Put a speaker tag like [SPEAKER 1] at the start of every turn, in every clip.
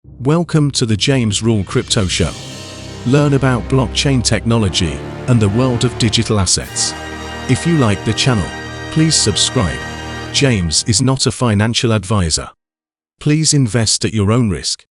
[SPEAKER 1] Welcome to the James Rule Crypto Show. Learn about blockchain technology and the world of digital assets. If you like the channel, please subscribe. James is not a financial advisor. Please invest at your own risk.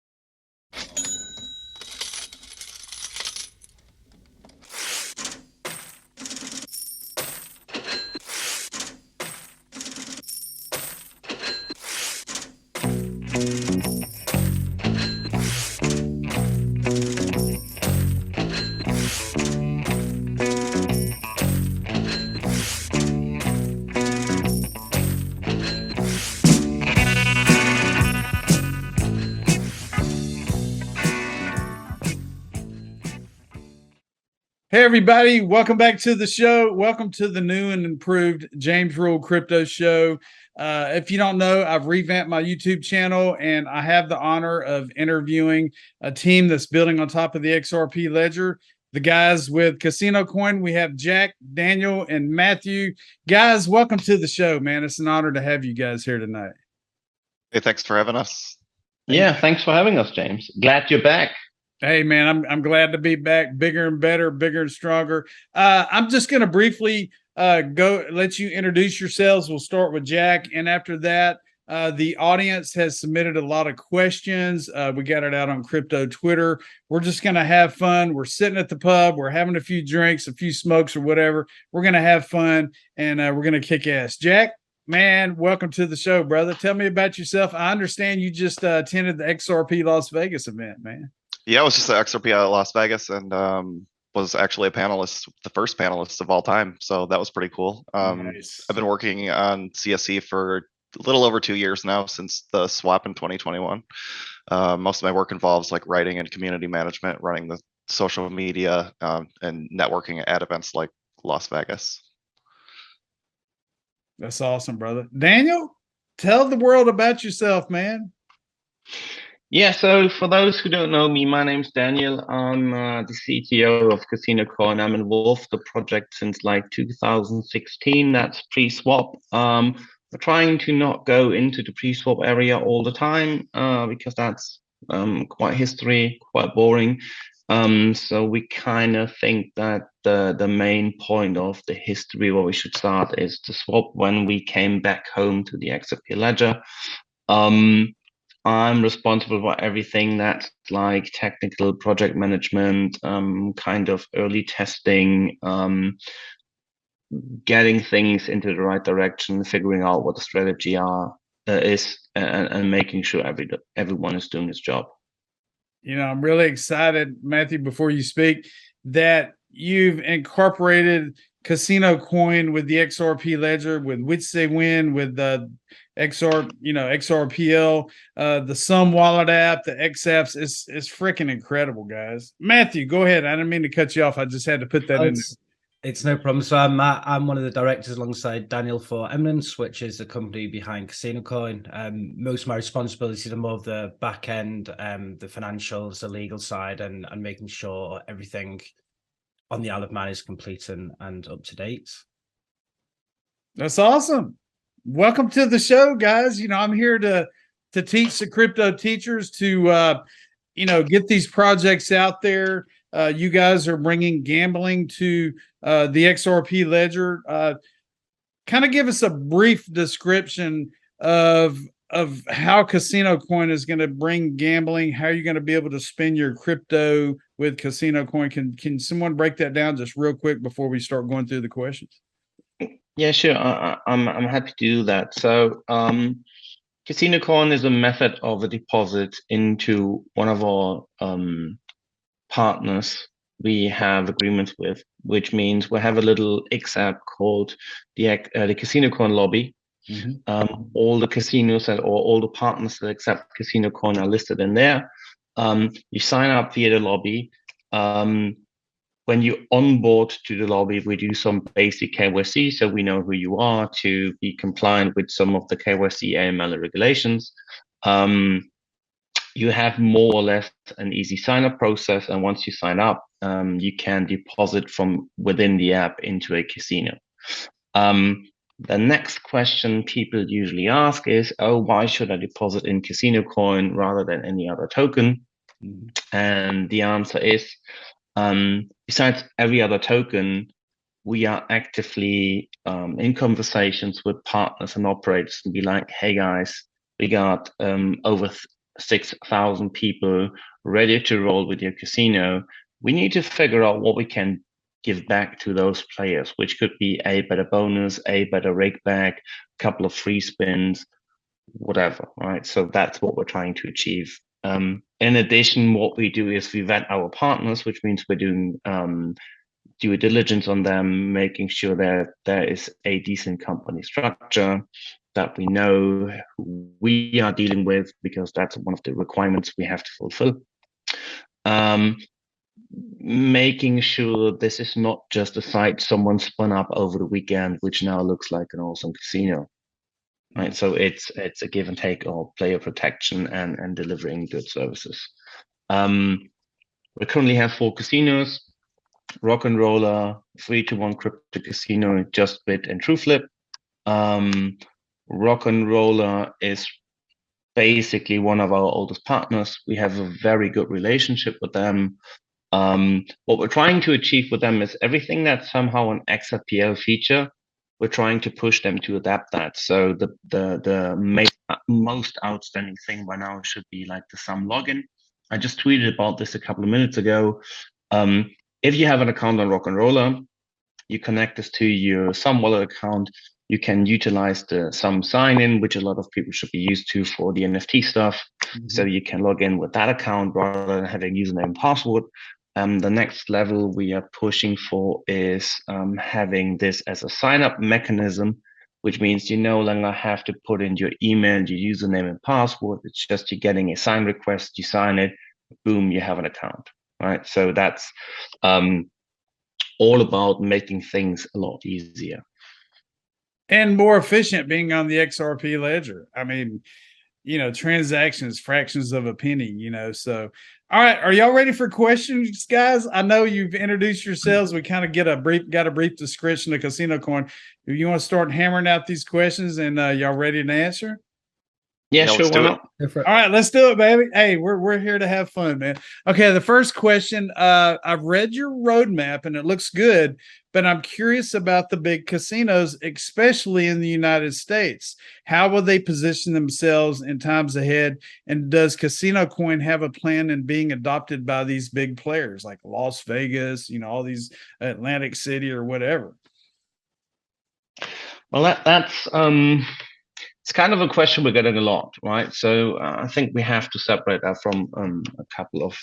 [SPEAKER 2] Hey everybody, welcome back to the show. Welcome to the new and improved James Rule Crypto Show. If you don't know, I've revamped my YouTube channel and I have the honor of interviewing a team that's building on top of the XRP ledger. The guys with CasinoCoin, we have Jack, Daniel, and Matthew. Guys, welcome to the show, man. It's an honor to have you guys here tonight.
[SPEAKER 3] Hey, thanks for having us.
[SPEAKER 4] Yeah, thanks for having us, James. Glad you're back.
[SPEAKER 2] Hey man, I'm glad to be back, bigger and better, bigger and stronger. I'm just going to briefly go let you introduce yourselves. We'll start with Jack, and after that, the audience has submitted a lot of questions. We got it out on Crypto Twitter. We're just going to have fun. We're sitting at the pub. We're having a few drinks, a few smokes, or whatever. We're going to have fun, and we're going to kick ass. Jack, man, welcome to the show, brother. Tell me about yourself. I understand you just attended the XRP Las Vegas event, man.
[SPEAKER 3] Yeah, I was just at XRP out of Las Vegas and was actually a panelist, the first panelist of all time. So that was pretty cool.
[SPEAKER 2] Nice.
[SPEAKER 3] I've been working on CSC for a little over 2 years now since the swap in 2021. Most of my work involves like writing and community management, running the social media and networking at events like Las Vegas.
[SPEAKER 2] That's awesome, brother. Daniel, tell the world about yourself, man.
[SPEAKER 4] Yeah, so for those who don't know me, my name's Daniel. I'm the CTO of CasinoCoin. I'm involved in the project since like 2016. That's pre-swap. We're trying to not go into the pre-swap area all the time because that's quite history, quite boring. So we kind of think that the main point of the history where we should start is the swap when we came back home to the XRP ledger. I'm responsible for everything that's like technical project management, kind of early testing, getting things into the right direction, figuring out what the strategy is, and making sure everyone is doing his job.
[SPEAKER 2] You know, I'm really excited, Matthew, before you speak, that you've incorporated CasinoCoin with the XRP ledger, with which they win, with the XRPL, the XUMM wallet app, the X apps. It's freaking incredible, guys. Matthew, go ahead. I didn't mean to cut you off. I just had to put that in there.
[SPEAKER 5] It's no problem. So I'm Matt. I'm one of the directors alongside Daniel for Eminence, which is the company behind CasinoCoin. Most of my responsibilities are more of the back end, the financials, the legal side, and making sure everything on the Isle of Man is complete and up to date.
[SPEAKER 2] That's awesome. Welcome to the show, guys. You know, I'm here to teach the crypto teachers to, get these projects out there. You guys are bringing gambling to the XRP ledger. Kind of give us a brief description of how CasinoCoin is going to bring gambling, how you're going to be able to spend your crypto with CasinoCoin. Can someone break that down just real quick before we start going through the questions?
[SPEAKER 4] Yeah, sure. I'm happy to do that. So CasinoCoin is a method of a deposit into one of our partners we have agreements with, which means we have a little X app called the CasinoCoin lobby. Mm-hmm. All the casinos or all the partners that accept CasinoCoin are listed in there. You sign up via the lobby. When you onboard to the lobby, we do some basic KYC, so we know who you are to be compliant with some of the KYC AML regulations. You have more or less an easy sign-up process, and once you sign up, you can deposit from within the app into a casino. The next question people usually ask is, oh, why should I deposit in CasinoCoin rather than any other token? And the answer is, besides every other token, we are actively in conversations with partners and operators to be like, hey guys, we got over 6,000 people ready to roll with your casino. We need to figure out what we can give back to those players, which could be a better bonus, a better rig back, a couple of free spins, whatever, right? So that's what we're trying to achieve. In addition, what we do is we vet our partners, which means we're doing due diligence on them, making sure that there is a decent company structure, that we know who we are dealing with, because that's one of the requirements we have to fulfill. Making sure this is not just a site someone spun up over the weekend, which now looks like an awesome casino, right? So it's a give and take of player protection and delivering good services. We currently have 4 casinos: RockNRolla, 3-to-1 Crypto Casino, Justbit, and TrueFlip. RockNRolla is basically one of our oldest partners. We have a very good relationship with them. What we're trying to achieve with them is everything that's somehow an XRPL feature, we're trying to push them to adapt that. So the most outstanding thing by now should be like the XUMM login. I just tweeted about this a couple of minutes ago. If you have an account on RockNRolla, you connect this to your XUMM wallet account, you can utilize the XUMM sign-in, which a lot of people should be used to for the NFT stuff. So you can log in with that account rather than having username and password. The next level we are pushing for is having this as a sign-up mechanism, which means you no longer have to put in your email, your username and password. It's just you're getting a sign request, you sign it, boom, you have an account, right? So that's all about making things a lot easier.
[SPEAKER 2] And more efficient being on the XRP ledger. I mean, you know, transactions, fractions of a penny, you know. So, all right, are y'all ready for questions, guys? I know you've introduced yourselves. We kind of got a brief description of CasinoCoin. Do you want to start hammering out these questions and y'all ready to answer?
[SPEAKER 4] Yeah, sure, why not?
[SPEAKER 2] All right, let's do it, baby. Hey, we're here to have fun, man. Okay, the first question. I've read your roadmap and it looks good, but I'm curious about the big casinos, especially in the United States. How will they position themselves in times ahead? And does CasinoCoin have a plan in being adopted by these big players like Las Vegas, you know, all these Atlantic City or whatever?
[SPEAKER 4] Well, that's it's kind of a question we're getting a lot, right? So I think we have to separate that from a couple of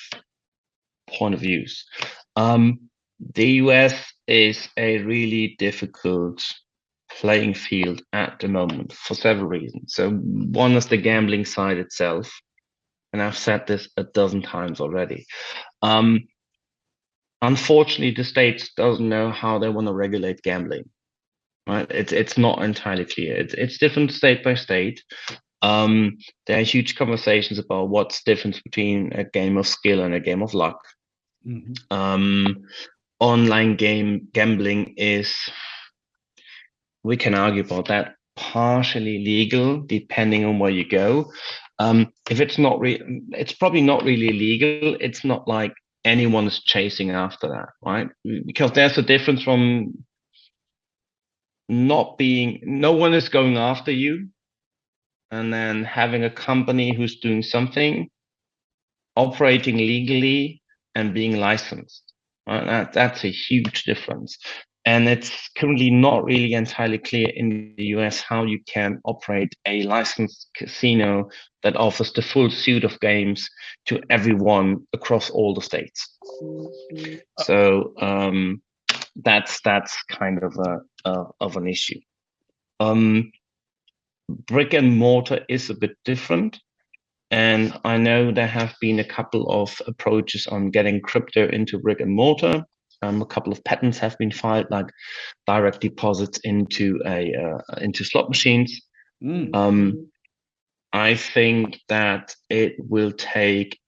[SPEAKER 4] point of views. The US is a really difficult playing field at the moment for several reasons. So one is the gambling side itself, and I've said this a dozen times already. Unfortunately, the states doesn't know how they want to regulate gambling. Right, it's not entirely clear. It's different state by state. There are huge conversations about what's the difference between a game of skill and a game of luck. Online gambling is, we can argue about that, partially legal depending on where you go. If it's not it's probably not really legal. It's not like anyone is chasing after that, right? Because there's a difference from no one is going after you, and then having a company who's doing something, operating legally and being licensed. Right? That's a huge difference. And it's currently not really entirely clear in the US how you can operate a licensed casino that offers the full suite of games to everyone across all the states. So that's kind of an issue. Brick and mortar is a bit different, and I know there have been a couple of approaches on getting crypto into brick and mortar. A couple of patents have been filed, like direct deposits into slot machines. I think that it will take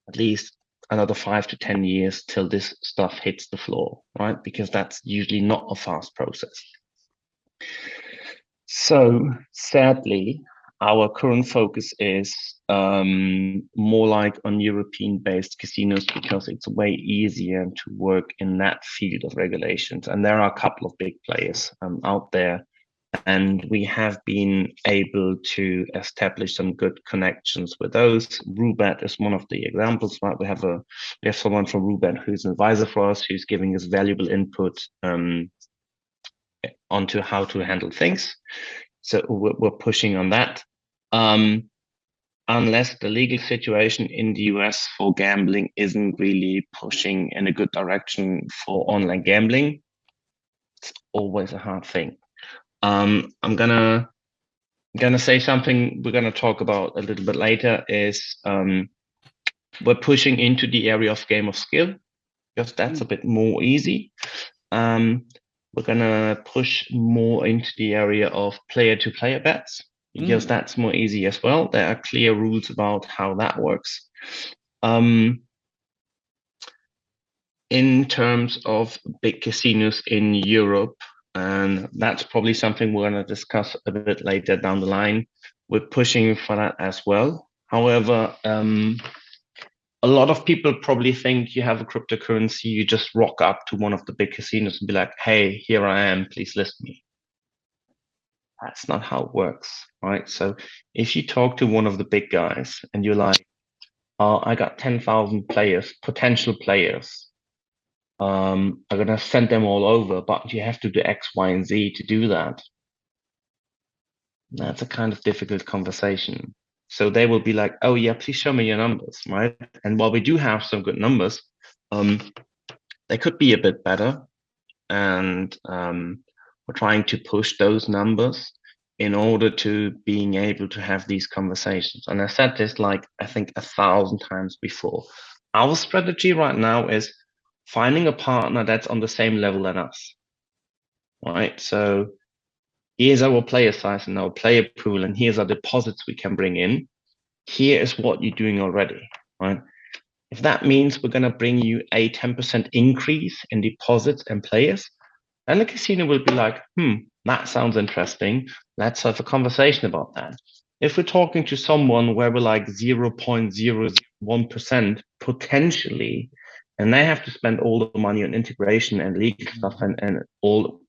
[SPEAKER 4] at least another 5 to 10 years till this stuff hits the floor, right? Because that's usually not a fast process. So sadly, our current focus is more like on European-based casinos because it's way easier to work in that field of regulations. And there are a couple of big players out there. And we have been able to establish some good connections with those. Rubet is one of the examples, right? We have someone from Rubet who's an advisor for us, who's giving us valuable input onto how to handle things. So we're pushing on that. Unless the legal situation in the US for gambling isn't really pushing in a good direction for online gambling, it's always a hard thing. I'm gonna say something we're gonna talk about a little bit later is we're pushing into the area of game of skill because that's a bit more easy. We're gonna push more into the area of player-to-player bets because that's more easy as well. There are clear rules about how that works. In terms of big casinos in Europe, and that's probably something we're going to discuss a bit later down the line. We're pushing for that as well. However, a lot of people probably think you have a cryptocurrency, you just rock up to one of the big casinos and be like, hey, here I am, please list me. That's not how it works, right? So if you talk to one of the big guys and you're like, I got 10,000 players, potential players, I'm going to send them all over, but you have to do X, Y, and Z to do that. That's a kind of difficult conversation. So they will be like, oh yeah, please show me your numbers, right? And while we do have some good numbers, they could be a bit better. And we're trying to push those numbers in order to being able to have these conversations. And I said this like, I think 1,000 times before. Our strategy right now is finding a partner that's on the same level as us, right? So here's our player size and our player pool, and here's our deposits we can bring in. Here is what you're doing already, right? If that means we're going to bring you a 10% increase in deposits and players, then the casino will be like, that sounds interesting. Let's have a conversation about that. If we're talking to someone where we're like 0.01% potentially, and they have to spend all the money on integration and legal stuff and all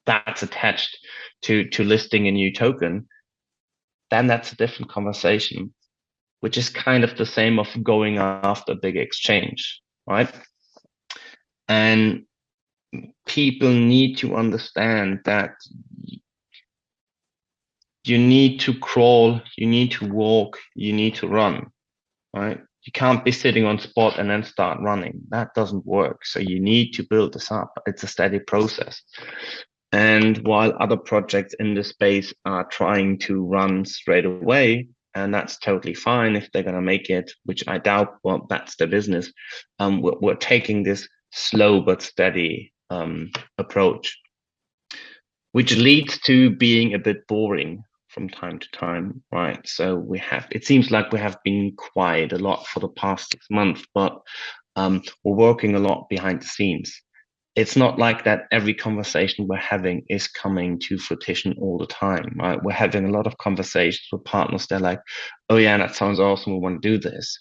[SPEAKER 4] that's attached to listing a new token, then that's a different conversation, which is kind of the same of going after a big exchange, right? And people need to understand that you need to crawl, you need to walk, you need to run, right? You can't be sitting on spot and then start running. That doesn't work. So you need to build this up. It's a steady process. And while other projects in the space are trying to run straight away, and that's totally fine if they're going to make it, which I doubt, well, that's their business. We're taking this slow but steady approach, which leads to being a bit boring from time to time, right? So it seems like we have been quiet a lot for the past 6 months, but we're working a lot behind the scenes. It's not like that every conversation we're having is coming to fruition all the time, right? We're having a lot of conversations with partners. They're like, oh yeah, that sounds awesome, we want to do this.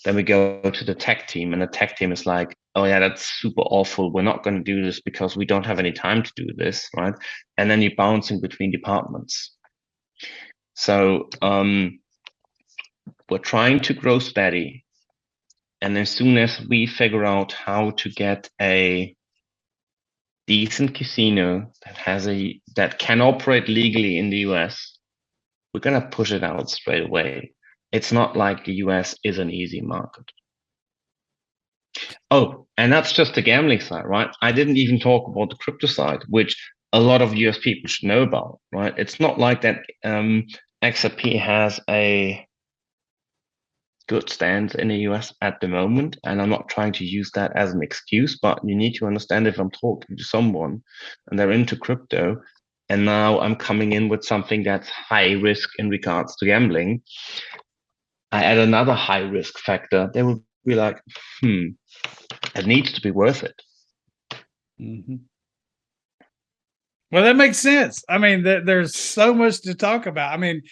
[SPEAKER 4] Then we go to the tech team and the tech team is like, oh yeah, that's super awful. We're not going to do this because we don't have any time to do this, right? And then you're bouncing between departments. So we're trying to grow steady. And as soon as we figure out how to get a decent casino that can operate legally in the US, we're going to push it out straight away. It's not like the US is an easy market. Oh, and that's just the gambling side, right? I didn't even talk about the crypto side, which a lot of US people should know about, right? It's not like that XRP has a good stance in the US at the moment, and I'm not trying to use that as an excuse, but you need to understand if I'm talking to someone and they're into crypto, and now I'm coming in with something that's high risk in regards to gambling, I add another high risk factor, they will be like, it needs to be worth it.
[SPEAKER 2] Well, that makes sense. I mean, there's so much to talk about. I mean,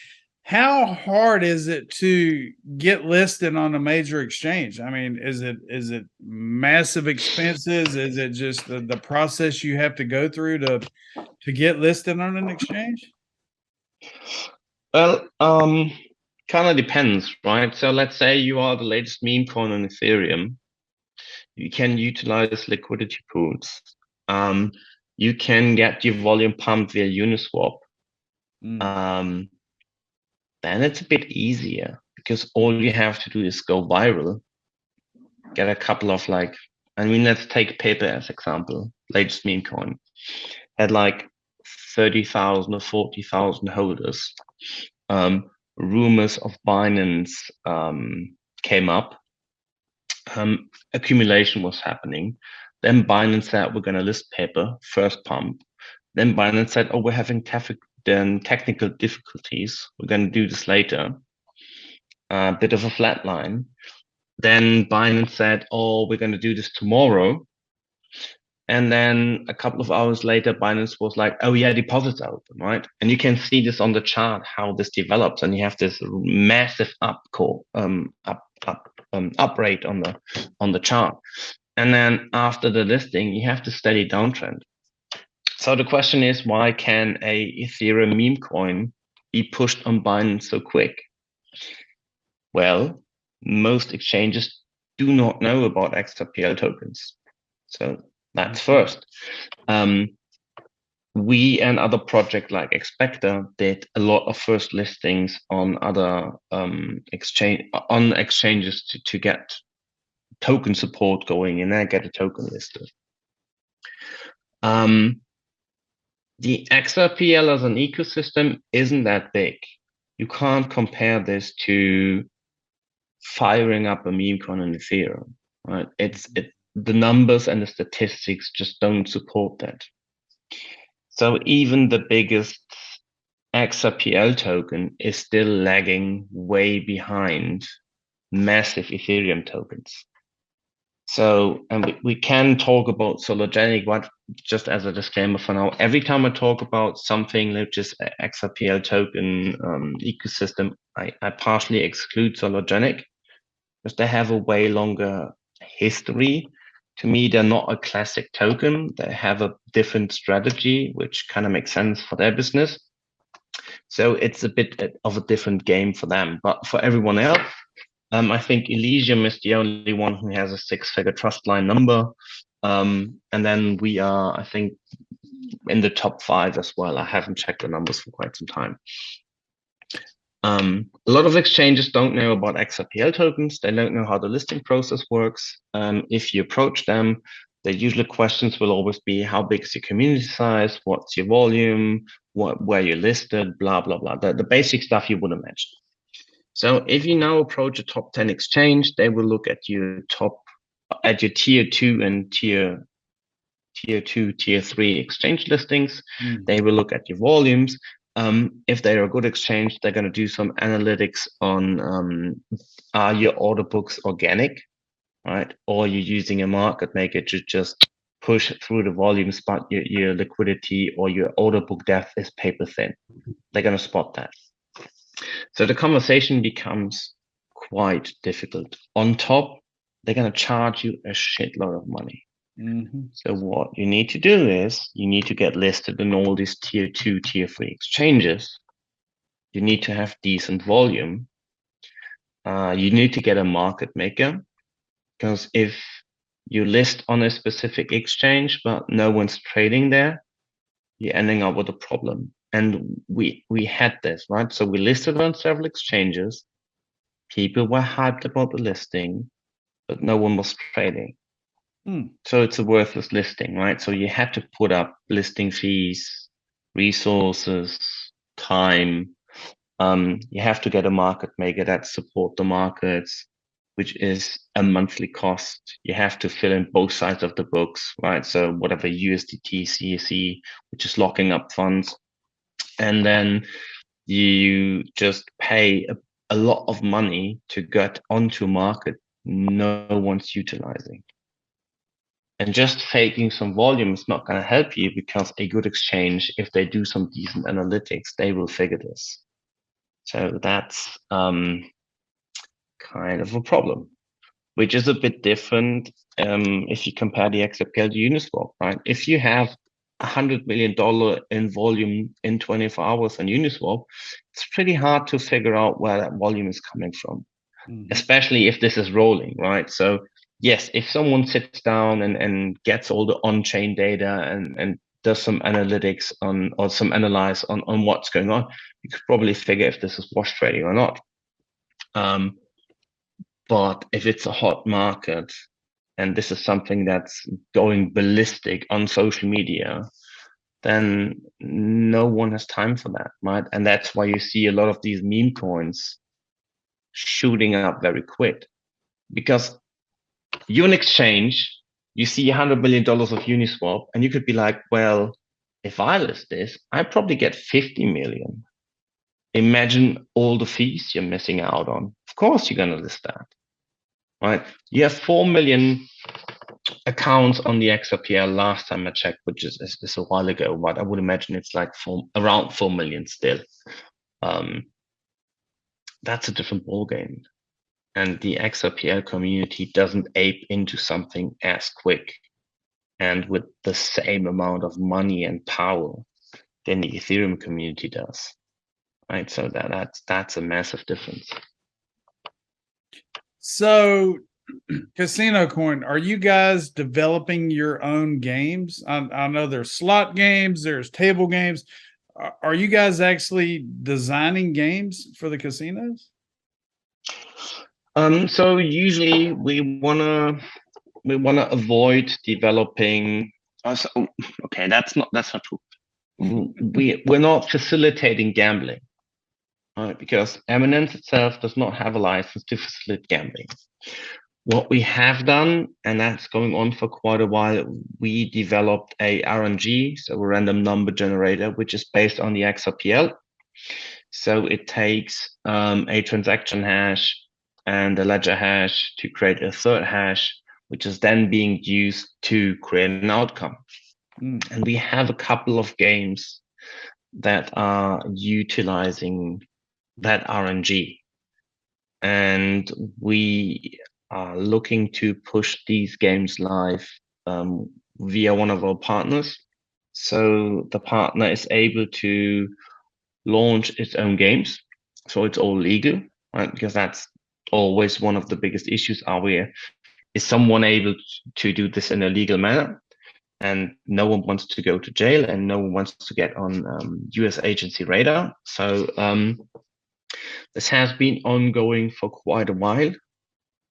[SPEAKER 2] how hard is it to get listed on a major exchange? I mean, is it massive expenses? Is it just the process you have to go through to get listed on an exchange?
[SPEAKER 4] Well, kind of depends, right? So let's say you are the latest meme coin on Ethereum. You can utilize liquidity pools. You can get your volume pumped via Uniswap. Then it's a bit easier because all you have to do is go viral. Get a couple of let's take Paper as example. Latest meme coin had 30,000 or 40,000 holders. Rumors of Binance came up. Accumulation was happening. Then Binance said, we're going to list Paper, first pump. Then Binance said, oh, we're having technical difficulties. We're going to do this later. A bit of a flat line. Then Binance said, oh, we're going to do this tomorrow. And then a couple of hours later, Binance was like, oh yeah, deposits are open, right? And you can see this on the chart, how this develops. And you have this massive up rate on the chart. And then after the listing, you have the steady downtrend. So the question is, why can a Ethereum meme coin be pushed on Binance so quick? Well, most exchanges do not know about XRPL tokens. So that's first. We and other projects like Expector did a lot of first listings on other exchanges to get token support going and then get a token listed. The XRPL as an ecosystem isn't that big. You can't compare this to firing up a meme coin on Ethereum, right? The numbers and the statistics just don't support that. So even the biggest XRPL token is still lagging way behind massive Ethereum tokens. So, and we can talk about Sologenic, but just as a disclaimer for now, every time I talk about something which is XRPL token ecosystem, I partially exclude Sologenic because they have a way longer history. To me, they're not a classic token. They have a different strategy, which kind of makes sense for their business. So it's a bit of a different game for them. But for everyone else, I think Elysium is the only one who has a 6-figure trust line number. And then we are, I think, in the top 5 as well. I haven't checked the numbers for quite some time. A lot of exchanges don't know about XRPL tokens. They don't know how the listing process works. If you approach them, the usual questions will always be, how big is your community size? What's your volume? Where you're listed? Blah, blah, blah. The basic stuff you would imagine. So if you now approach a top 10 exchange, they will look at your tier 2 and tier 2, tier 3 exchange listings. They will look at your volumes. If they're a good exchange, they're going to do some analytics on are your order books organic, right? Or you're using a market maker to just push through the volumes, but your liquidity or your order book depth is paper thin. They're going to spot that. So the conversation becomes quite difficult. On top, they're going to charge you a shitload of money. So what you need to do is you need to get listed in all these tier 2, tier 3 exchanges. You need to have decent volume. You need to get a market maker, because if you list on a specific exchange, but no one's trading there, you're ending up with a problem. And we had this, right? So we listed on several exchanges. People were hyped about the listing, but no one was trading. So it's a worthless listing, right? So you had to put up listing fees, resources, time. You have to get a market maker that support the markets, which is a monthly cost. You have to fill in both sides of the books, right? So whatever USDT, CSC, which is locking up funds. And then you just pay a lot of money to get onto a market no one's utilizing. And just faking some volume is not going to help you, because a good exchange, if they do some decent analytics, they will figure this. So that's kind of a problem, which is a bit different if you compare the XRPL to Uniswap, right? If you have $100 million in volume in 24 hours on Uniswap, it's pretty hard to figure out where that volume is coming from, especially if this is rolling, right? So yes, if someone sits down and gets all the on-chain data and does some analytics on, or some analyze on what's going on, you could probably figure if this is wash trading or not. But if it's a hot market, and this is something that's going ballistic on social media, then no one has time for that, right? And that's why you see a lot of these meme coins shooting up very quick, because you're an exchange, you see $100 million of Uniswap, and you could be like, well, if I list this, I probably get 50 million. Imagine all the fees you're missing out on. Of course, you're going to list that, right? You have 4 million accounts on the XRPL last time I checked, which is a while ago, but I would imagine it's like around 4 million still. That's a different ballgame. And the XRPL community doesn't ape into something as quick and with the same amount of money and power than the Ethereum community does, right? So that's a massive difference.
[SPEAKER 2] So, CasinoCoin, are you guys developing your own games? I know there's slot games, there's table games. Are you guys actually designing games for the casinos?
[SPEAKER 4] So usually we wanna avoid developing. Okay, that's not true. We're not facilitating gambling, right? Because Eminence itself does not have a license to facilitate gambling. What we have done, and that's going on for quite a while, we developed a RNG, so a random number generator, which is based on the XRPL. So it takes a transaction hash and a ledger hash to create a third hash, which is then being used to create an outcome. And we have a couple of games that are utilizing that RNG. And we are looking to push these games live via one of our partners. So the partner is able to launch its own games. So it's all legal, right? Because that's always one of the biggest issues. Is someone able to do this in a legal manner? And no one wants to go to jail, and no one wants to get on US agency radar. So this has been ongoing for quite a while.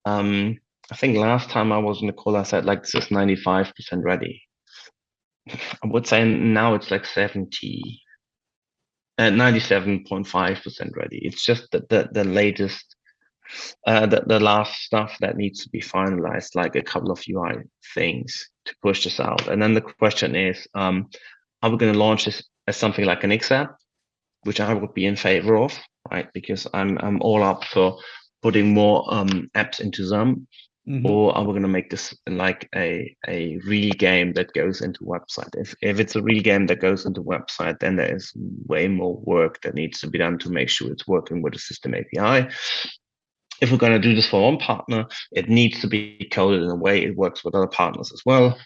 [SPEAKER 4] I think last time I was in the call, I said like this is 95% ready. I would say now it's like 97.5% ready. It's just the latest, the last stuff that needs to be finalized, like a couple of UI things to push this out. And then the question is, are we going to launch this as something like an X app, which I would be in favor of, right? Because I'm all up for putting more apps into XUMM. Or are we going to make this like a real game that goes into website? If it's a real game that goes into website, then there is way more work that needs to be done to make sure it's working with the system API. If we're going to do this for one partner, it needs to be coded in a way it works with other partners as well.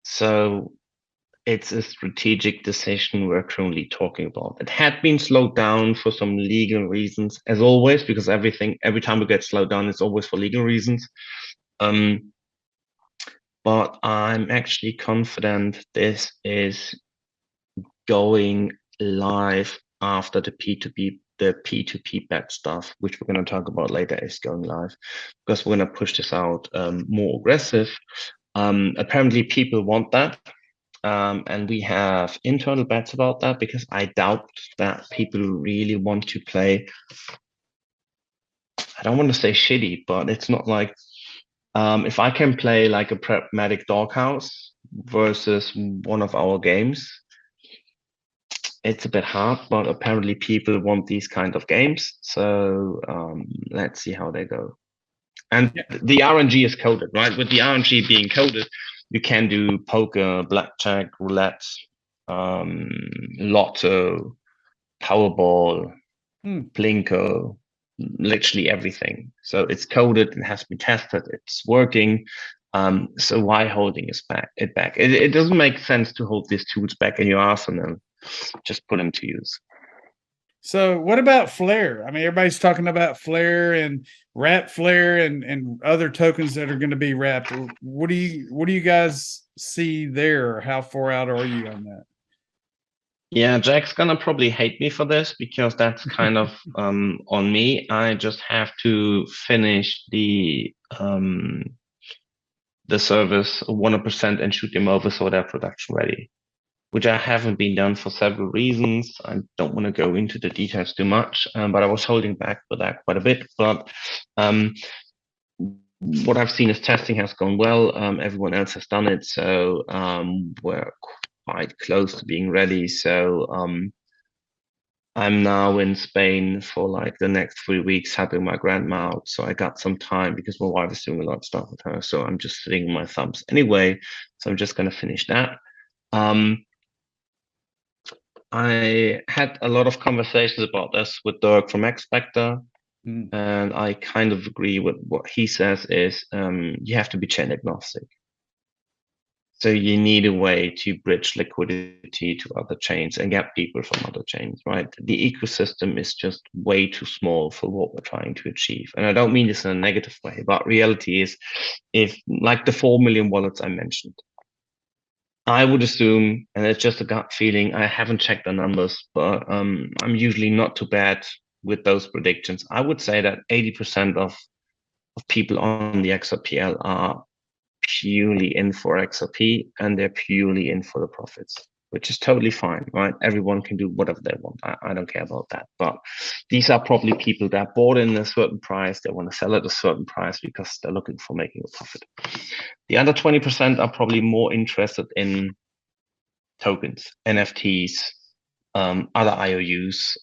[SPEAKER 4] So it's a strategic decision we're currently talking about. It had been slowed down for some legal reasons, as always, because every time we get slowed down, it's always for legal reasons. But I'm actually confident this is going live after the P2P bet stuff, which we're going to talk about later, is going live, because we're going to push this out more aggressive. Apparently people want that. And we have internal bets about that, because I doubt that people really want to play. I don't want to say shitty, but it's not like if I can play like a pragmatic doghouse versus one of our games, it's a bit hard, but apparently people want these kind of games. So let's see how they go. And the RNG is coded, right? With the RNG being coded, you can do poker, blackjack, roulette, lotto, Powerball, Plinko, literally everything. So it's coded and has been tested. It's working. So why holding it back? It doesn't make sense to hold these tools back in your arsenal. Just put them to use.
[SPEAKER 2] So what about Flare? I mean, everybody's talking about Flare and wrap Flare and other tokens that are going to be wrapped. What do you guys see there? How far out are you on that?
[SPEAKER 4] Yeah, Jack's gonna probably hate me for this because that's kind of on me. I just have to finish the service 100% and shoot them over so they're production ready, which I haven't been done for several reasons. I don't want to go into the details too much, but I was holding back for that quite a bit. But what I've seen is testing has gone well. Everyone else has done it, so we're quite close to being ready. So I'm now in Spain for like the next 3 weeks, helping my grandma out. So I got some time because my wife is doing a lot of stuff with her. So I'm just sitting my thumbs anyway. So I'm just going to finish that. I had a lot of conversations about this with Dirk from X Factor, and I kind of agree with what he says is you have to be chain agnostic. So you need a way to bridge liquidity to other chains and get people from other chains, right? The ecosystem is just way too small for what we're trying to achieve. And I don't mean this in a negative way, but reality is if like the 4 million wallets I mentioned, I would assume, and it's just a gut feeling, I haven't checked the numbers, but I'm usually not too bad with those predictions. I would say that 80% of people on the XRPL are purely in for XRP and they're purely in for the profits, which is totally fine, right? Everyone can do whatever they want. I don't care about that. But these are probably people that bought in a certain price. They want to sell at a certain price because they're looking for making a profit. The other 20% are probably more interested in tokens, NFTs, other IOUs,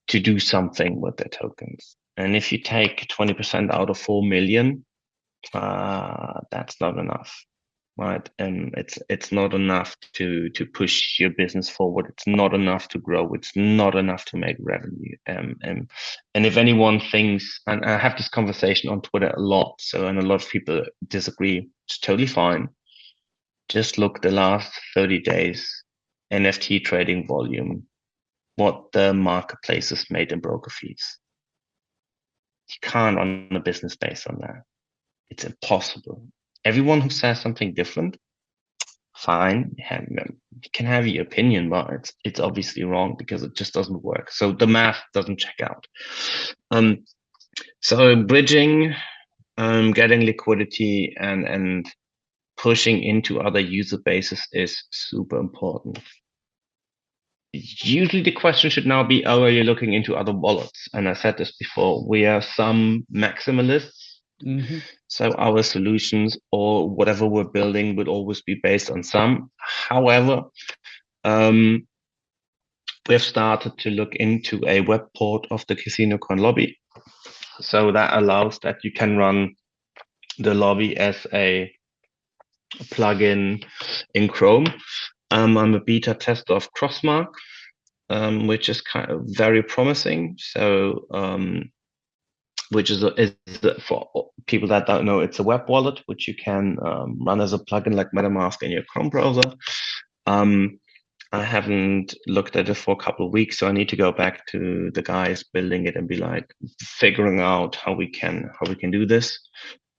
[SPEAKER 4] to do something with their tokens. And if you take 20% out of 4 million, that's not enough, right? And it's not enough to push your business forward. It's not enough to grow. It's not enough to make revenue. And if anyone thinks, and I have this conversation on Twitter a lot, so and a lot of people disagree, it's totally fine. Just look the last 30 days NFT trading volume, what the marketplaces made in broker fees. You can't run a business based on that. It's impossible. Everyone who says something different, fine, you can have your opinion, but it's obviously wrong because it just doesn't work. So the math doesn't check out. So bridging, getting liquidity and pushing into other user bases is super important. Usually the question should now be, are you looking into other wallets? And I said this before, we are some maximalists. So our solutions or whatever we're building would always be based on some. However, we have started to look into a web port of the CasinoCoin lobby. So that allows that you can run the lobby as a plugin in Chrome. I'm a beta tester of Crossmark, which is kind of very promising. So which is for people that don't know, it's a web wallet which you can run as a plugin like MetaMask in your Chrome browser. I haven't looked at it for a couple of weeks, so I need to go back to the guys building it and be like figuring out how we can do this.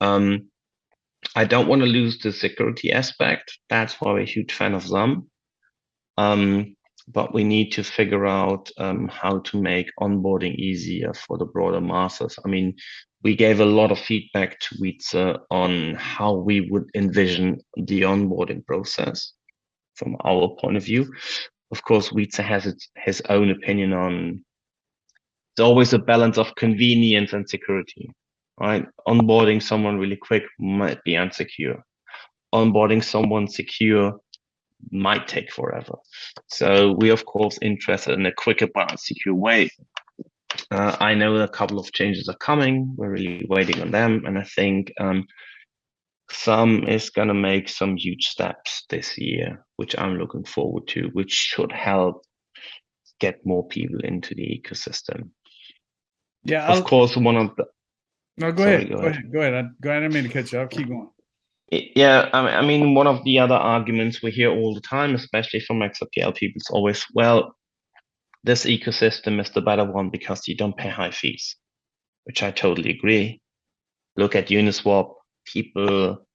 [SPEAKER 4] I don't want to lose the security aspect. That's why I'm a huge fan of XUMM. But we need to figure out how to make onboarding easier for the broader masses. I mean, we gave a lot of feedback to Wietse on how we would envision the onboarding process from our point of view. Of course, Wietse has his own opinion on. It's always a balance of convenience and security, right? Onboarding someone really quick might be unsecure. Onboarding someone secure might take forever. So we of course interested in a quicker but secure way. I know a couple of changes are coming. We're really waiting on them, and I think XUMM is going to make some huge steps this year, which I'm looking forward to, which should help get more people into the ecosystem.
[SPEAKER 2] Yeah,
[SPEAKER 4] of course, one of the
[SPEAKER 2] no, go
[SPEAKER 4] Sorry,
[SPEAKER 2] ahead. Go ahead. I didn't mean to cut you off. Keep going.
[SPEAKER 4] Yeah, I mean, one of the other arguments we hear all the time, especially from XRPL people, is always, well, this ecosystem is the better one because you don't pay high fees, which I totally agree. Look at Uniswap. People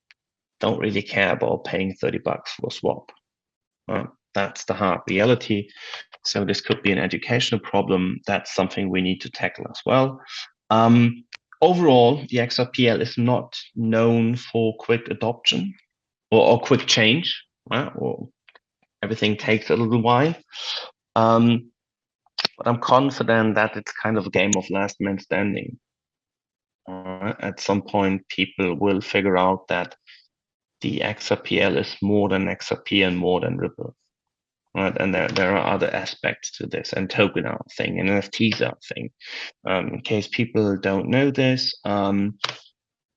[SPEAKER 4] don't really care about paying $30 for a swap. That's the hard reality. So this could be an educational problem. That's something we need to tackle as well. Overall, the XRPL is not known for quick adoption or quick change, right? Or everything takes a little while. But I'm confident that it's kind of a game of last man standing. At some point, people will figure out that the XRPL is more than XRP and more than Ripple. Right? And there are other aspects to this, and token are a thing, and NFTs are a thing. In case people don't know this,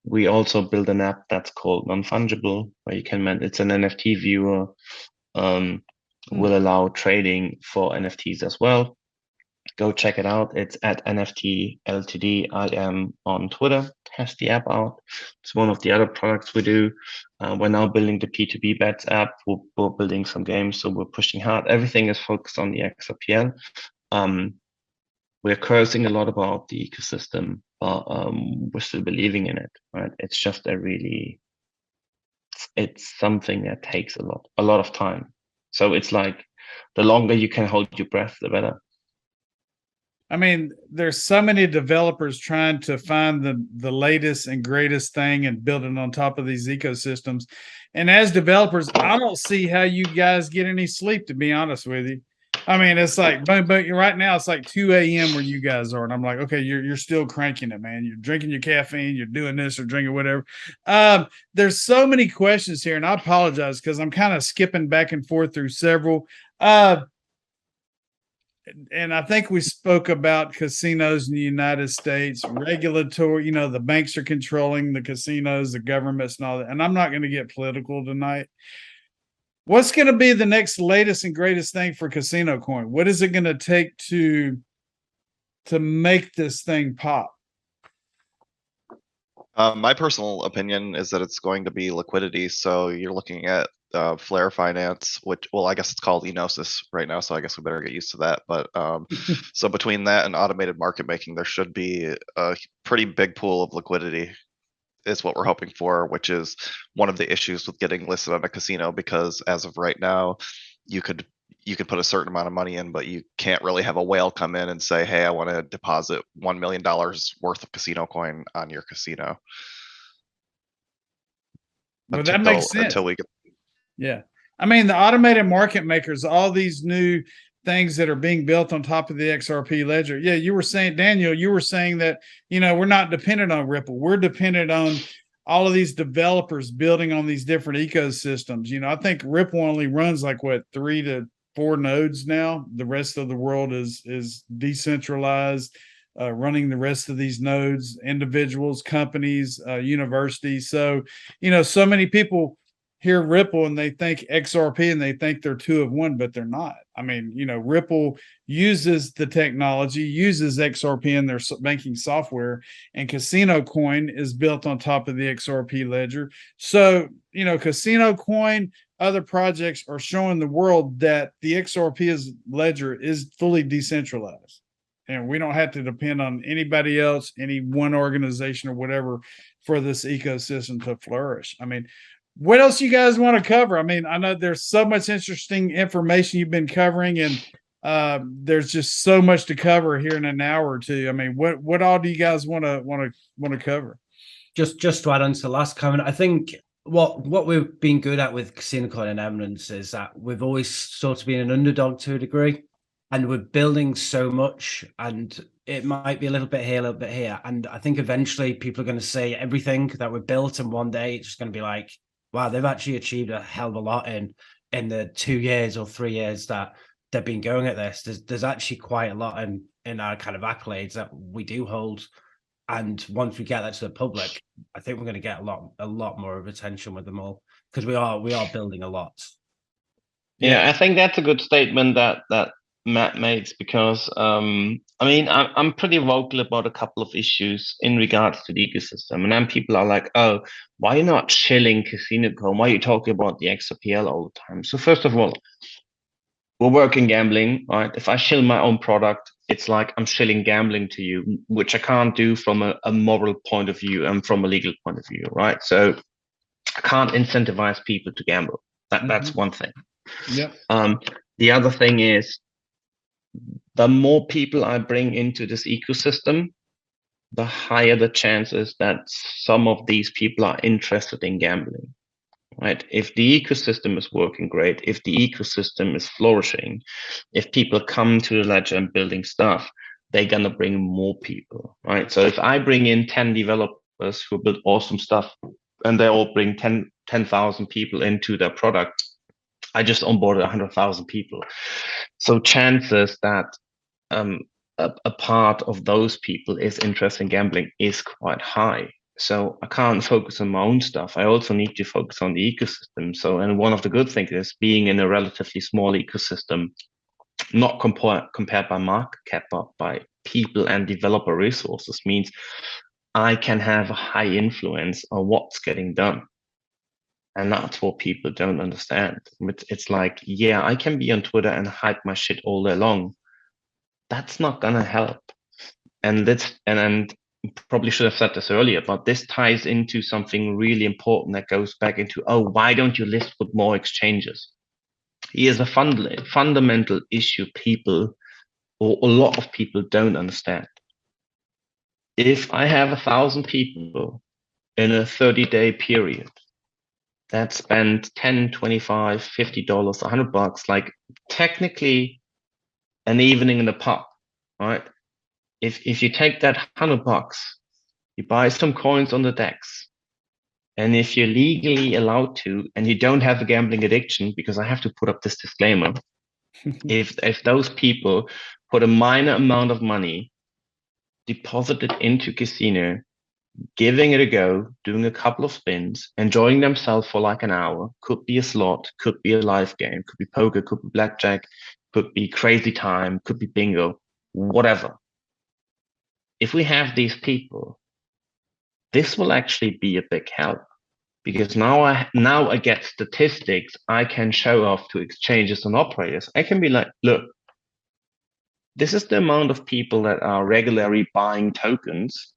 [SPEAKER 4] we also build an app that's called Non-Fungible, where you can it's an NFT viewer, will allow trading for NFTs as well. Go check it out. It's at NFT Ltd. I am on Twitter. Test the app out. It's one of the other products we do. We're now building the P2P bets app. We're building some games, so we're pushing hard. Everything is focused on the XRPL. We're cursing a lot about the ecosystem, but we're still believing in it. Right? It's just it's something that takes a lot of time. So it's like the longer you can hold your breath, the better.
[SPEAKER 2] I mean, there's so many developers trying to find the latest and greatest thing and build it on top of these ecosystems. And as developers, I don't see how you guys get any sleep, to be honest with you. I mean, it's like, but right now it's like 2 a.m. where you guys are, and I'm like, okay, you're still cranking it, man. You're drinking your caffeine, you're doing this or drinking whatever. There's so many questions here, and I apologize because I'm kind of skipping back and forth through several. And I think we spoke about casinos in the United States, regulatory, the banks are controlling the casinos, the governments and all that. And I'm not going to get political tonight. What's going to be the next latest and greatest thing for CasinoCoin? What is it going to take to make this thing pop?
[SPEAKER 3] My personal opinion is that it's going to be liquidity. So you're looking at Flare Finance, which, well, I guess it's called Enosis right now, so I guess we better get used to that. But so between that and automated market making, there should be a pretty big pool of liquidity is what we're hoping for, which is one of the issues with getting listed on a casino, because as of right now, you could put a certain amount of money in, but you can't really have a whale come in and say, hey, I want to deposit $1 million worth of CasinoCoin on your casino.
[SPEAKER 2] Well, that makes sense.
[SPEAKER 3] Until we get.
[SPEAKER 2] Yeah. I mean, the automated market makers, all these new things that are being built on top of the XRP ledger. Yeah, you were saying, Daniel, that, we're not dependent on Ripple. We're dependent on all of these developers building on these different ecosystems. I think Ripple only runs like 3 to 4 nodes now. The rest of the world is decentralized, running the rest of these nodes, individuals, companies, universities. So, so many people hear Ripple and they think XRP and they think they're 2 of 1, but they're not. I mean, Ripple uses the technology, uses XRP in their banking software, and CasinoCoin is built on top of the XRP ledger. So, CasinoCoin, other projects are showing the world that the XRP ledger is fully decentralized. And we don't have to depend on anybody else, any one organization or whatever, for this ecosystem to flourish. I mean, what else you guys want to cover? I mean, I know there's so much interesting information you've been covering, and there's just so much to cover here in an hour or two. I mean, what all do you guys want to cover?
[SPEAKER 5] Just to add on to the last comment, I think what we've been good at with CasinoCoin and Eminence is that we've always sort of been an underdog to a degree, and we're building so much, and it might be a little bit here, a little bit here. And I think eventually people are going to say everything that we built, and one day it's just going to be like, wow, they've actually achieved a hell of a lot in the 2 years or 3 years that they've been going at this. There's actually quite a lot in in our kind of accolades that we do hold. And once we get that to the public, I think we're going to get a lot more of attention with them all, because we are building a lot.
[SPEAKER 4] Yeah, I think that's a good statement that Matt makes, because I mean, I'm pretty vocal about a couple of issues in regards to the ecosystem, and then people are like, "Oh, why are you not chilling CasinoCoin? Why are you talking about the XRPL all the time?" So first of all, we're working gambling, right? If I shill my own product, it's like I'm shilling gambling to you, which I can't do from a moral point of view and from a legal point of view, right? So I can't incentivize people to gamble. That's one thing.
[SPEAKER 2] Yep.
[SPEAKER 4] The other thing is, the more people I bring into this ecosystem, the higher the chances that some of these people are interested in gambling, right? If the ecosystem is working great, if the ecosystem is flourishing, if people come to the ledger and building stuff, they're going to bring more people, right? So if I bring in 10 developers who build awesome stuff and they all bring 10,000 people into their product, I just onboarded 100,000 people. So chances that a part of those people is interested in gambling is quite high. So I can't focus on my own stuff. I also need to focus on the ecosystem. So, and one of the good things is being in a relatively small ecosystem, not compared by market cap, but by people and developer resources, means I can have a high influence on what's getting done. And that's what people don't understand. It's like, yeah, I can be on Twitter and hype my shit all day long. That's not gonna help. And probably should have said this earlier, but this ties into something really important that goes back into, why don't you list with more exchanges? Here's a fundamental issue people, or a lot of people, don't understand. If I have 1,000 people in a 30-day period that spend $10, $25, $50, $100, like technically an evening in the pub, right? If you take that $100, you buy some coins on the DEX, and if you're legally allowed to, and you don't have a gambling addiction, because I have to put up this disclaimer, if those people put a minor amount of money, deposit it into casino, giving it a go, doing a couple of spins, enjoying themselves for like an hour, could be a slot, could be a live game, could be poker, could be blackjack, could be crazy time, could be bingo, whatever. If we have these people, this will actually be a big help, because now I get statistics I can show off to exchanges and operators. I can be like, look, this is the amount of people that are regularly buying tokens,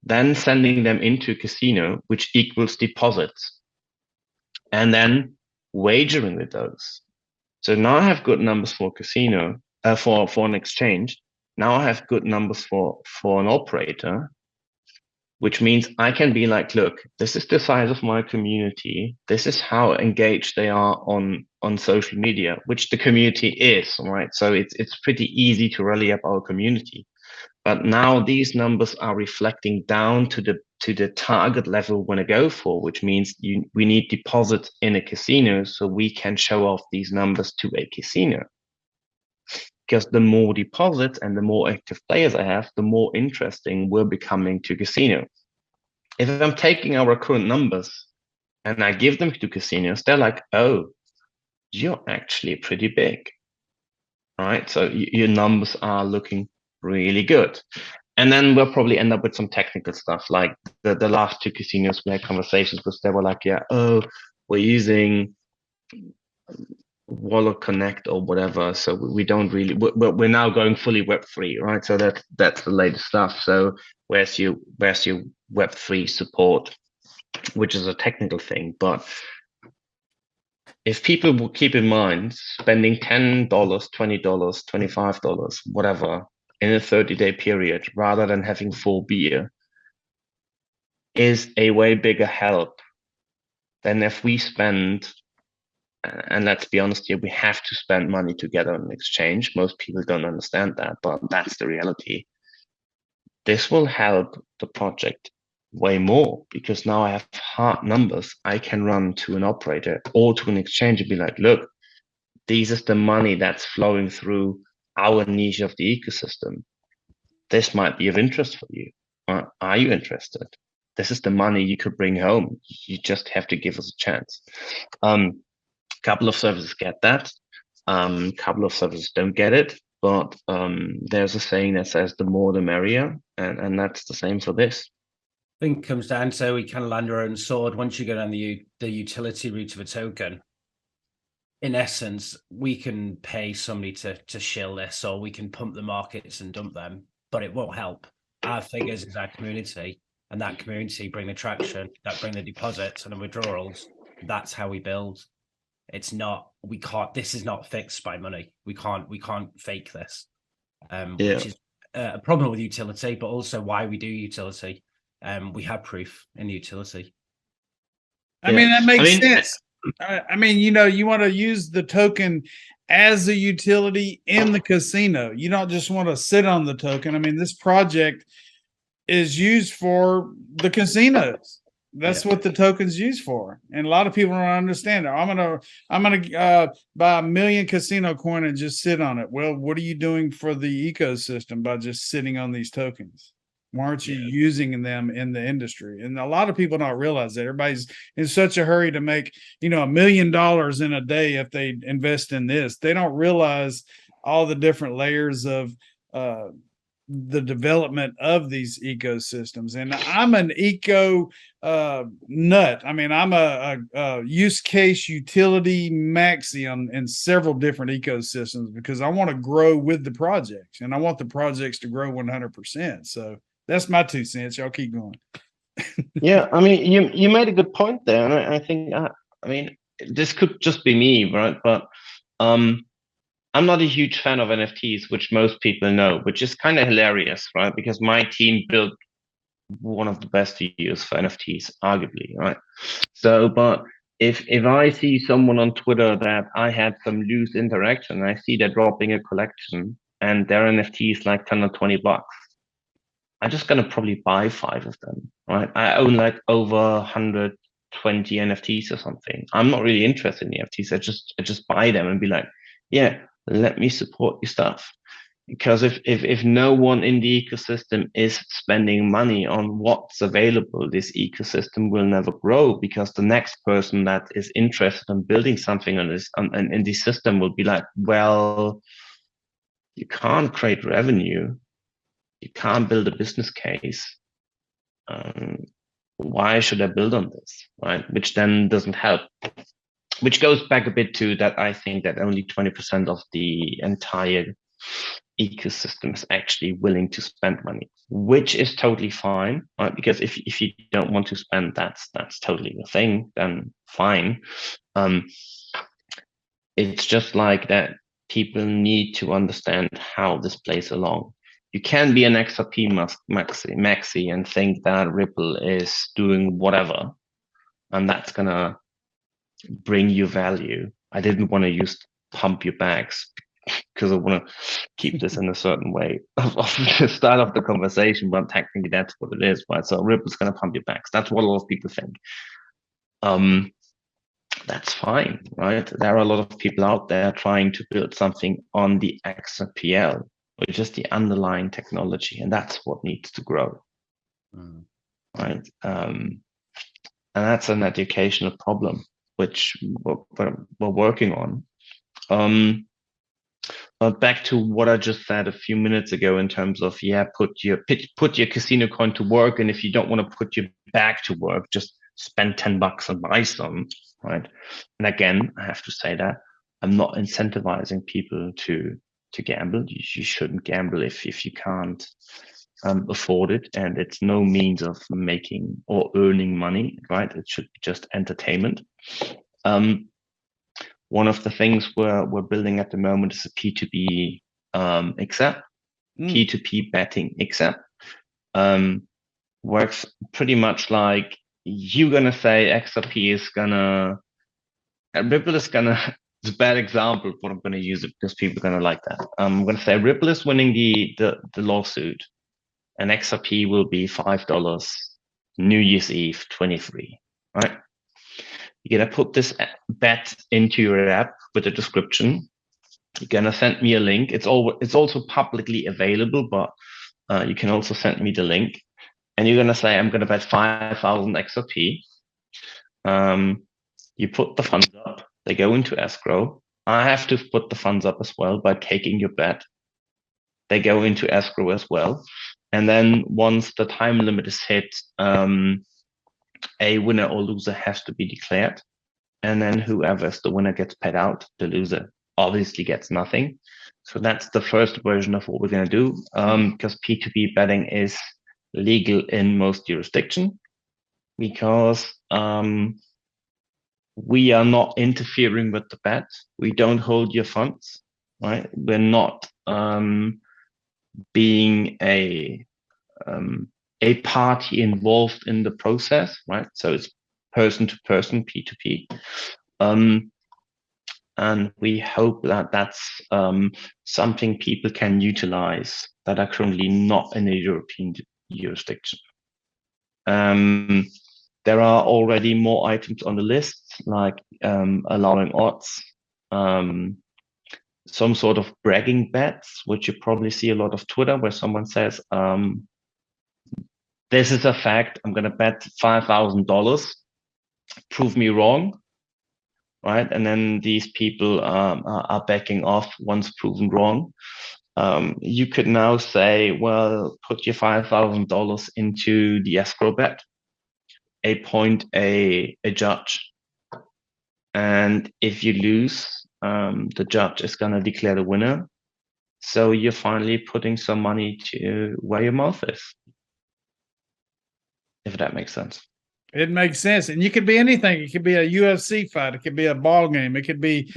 [SPEAKER 4] then sending them into casino, which equals deposits, and then wagering with those. So now I have good numbers for casino, for an exchange. Now I have good numbers for an operator, which means I can be like, look, this is the size of my community. This is how engaged they are on social media, which the community is, right? So it's pretty easy to rally up our community. But now these numbers are reflecting down to the target level we want to go for, which means we need deposits in a casino so we can show off these numbers to a casino. Because the more deposits and the more active players I have, the more interesting we're becoming to casino. If I'm taking our current numbers and I give them to casinos, they're like, oh, you're actually pretty big, right? So your numbers are looking really good. And then we'll probably end up with some technical stuff, like the last two casinos we had conversations because they were like, yeah, we're using Wallet Connect or whatever, so we don't really, we're now going fully Web3, right? So that's the latest stuff. So where's your Web3 support, which is a technical thing. But if people will keep in mind spending $10, $20, $25, whatever, in a 30-day period, rather than having 4 beer, is a way bigger help than if we spend, and let's be honest here, we have to spend money to get on an exchange. Most people don't understand that, but that's the reality. This will help the project way more, because now I have hard numbers I can run to an operator or to an exchange and be like, look, this is the money that's flowing through our niche of the ecosystem. This might be of interest for you. Are you interested? This is the money you could bring home. You just have to give us a chance. Couple of services get that. Couple of services don't get it. But there's a saying that says the more the merrier, and that's the same for this.
[SPEAKER 5] I think it comes down to we kind of land our own sword. Once you go down the utility route of a token, in essence, we can pay somebody to shill this, or we can pump the markets and dump them, but it won't help. Our figures is our community, and that community bring the traction, that bring the deposits and the withdrawals. That's how we build. It's not, we can't, this is not fixed by money. We can't fake this, which is a problem with utility, but also why we do utility. We have proof in the utility.
[SPEAKER 2] I mean, that makes sense. I mean, you know, you want to use the token as a utility in the casino. You don't just want to sit on the token. I mean, this project is used for the casinos. That's what the token's used for. And a lot of people don't understand it. I'm gonna buy 1 million casino coin and just sit on it. Well, what are you doing for the ecosystem by just sitting on these tokens? Why aren't you using them in the industry? And a lot of people don't realize that. Everybody's in such a hurry to make, you know, $1 million in a day if they invest in this. They don't realize all the different layers of the development of these ecosystems. And I'm an eco nut. I mean, I'm a use case utility maxi in several different ecosystems because I want to grow with the projects and I want the projects to grow 100%. So that's my 2 cents. Y'all keep going.
[SPEAKER 4] Yeah, I mean, you made a good point there, and I think, I mean, this could just be me, right? But I'm not a huge fan of NFTs, which most people know, which is kind of hilarious, right? Because my team built one of the best years for NFTs, arguably, right? So, but if I see someone on Twitter that I had some loose interaction, I see they're dropping a collection and their NFT is like 10 or 20 bucks. I'm just gonna probably buy 5 of them, right? I own like over 120 NFTs or something. I'm not really interested in the NFTs. I just buy them and be like, yeah, let me support your stuff. Because if no one in the ecosystem is spending money on what's available, this ecosystem will never grow, because the next person that is interested in building something on this in the system will be like, well, you can't create revenue. You can't build a business case. Why should I build on this, right? Which then doesn't help. Which goes back a bit to that. I think that only 20% of the entire ecosystem is actually willing to spend money, which is totally fine, right? Because if you don't want to spend, that's totally the thing. Then fine. It's just like that. People need to understand how this plays along. You can be an XRP maxi and think that Ripple is doing whatever, and that's gonna bring you value. I didn't want to use pump your bags because I want to keep this in a certain way of the start of the conversation, but technically that's what it is, right? So Ripple's gonna pump your bags. That's what a lot of people think. That's fine, right? There are a lot of people out there trying to build something on the XRPL, which is the underlying technology, and that's what needs to grow, right? And that's an educational problem, which we're working on. But back to what I just said a few minutes ago in terms of, put your CasinoCoin to work, and if you don't want to put your bag to work, just spend $10 and buy some, right? And again, I have to say that I'm not incentivizing people to gamble. You shouldn't gamble if you can't afford it, and it's no means of making or earning money, right? It should be just entertainment. One of the things we're building at the moment is a P2P XUMM, P2P betting XUMM. Works pretty much like you're gonna say XRP is gonna, Ripple is gonna. It's a bad example, but I'm going to use it because people are going to like that. I'm going to say Ripple is winning the lawsuit, and XRP will be $5 New Year's Eve 23, right? You're going to put this bet into your app with a description, You're gonna send me a link. It's also publicly available, but you can also send me the link. And you're gonna say, I'm gonna bet 5,000 XRP. You put the funds up. They go into escrow. I have to put the funds up as well by taking your bet. They go into escrow as well. And then once the time limit is hit, a winner or loser has to be declared. And then whoever's the winner gets paid out. The loser obviously gets nothing. So that's the first version of what we're going to do, because P2P betting is legal in most jurisdictions, because we are not interfering with the bet. We don't hold your funds, right? We're not being a party involved in the process, right? So it's person to person, P2P. And we hope that that's something people can utilize that are currently not in a European jurisdiction. There are already more items on the list, like allowing odds, some sort of bragging bets, which you probably see a lot of Twitter, where someone says, this is a fact, I'm going to bet $5,000, prove me wrong, right? And then these people are backing off once proven wrong. You could now say, well, put your $5,000 into the escrow bet, appoint a judge. And if you lose, the judge is going to declare the winner. So you're finally putting some money to where your mouth is, if that makes sense.
[SPEAKER 2] It makes sense. And you could be anything. It could be a UFC fight. It could be a ball game. It could be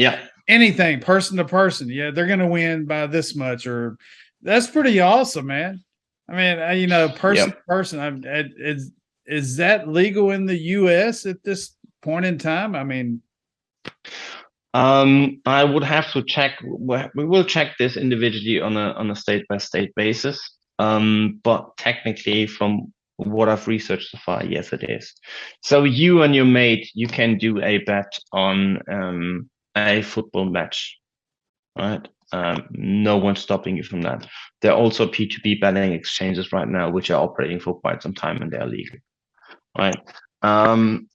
[SPEAKER 2] anything, person to person. Yeah, they're going to win by this much. Or that's pretty awesome, man. I mean, you know, person to person. Is that legal in the U.S. at this point in time? I mean,
[SPEAKER 4] I would have to check. We will check this individually on a state by state basis. But technically, from what I've researched so far, yes, it is. So you and your mate, you can do a bet on a football match, right? No one's stopping you from that. There are also P2P betting exchanges right now, which are operating for quite some time, and they are legal, right?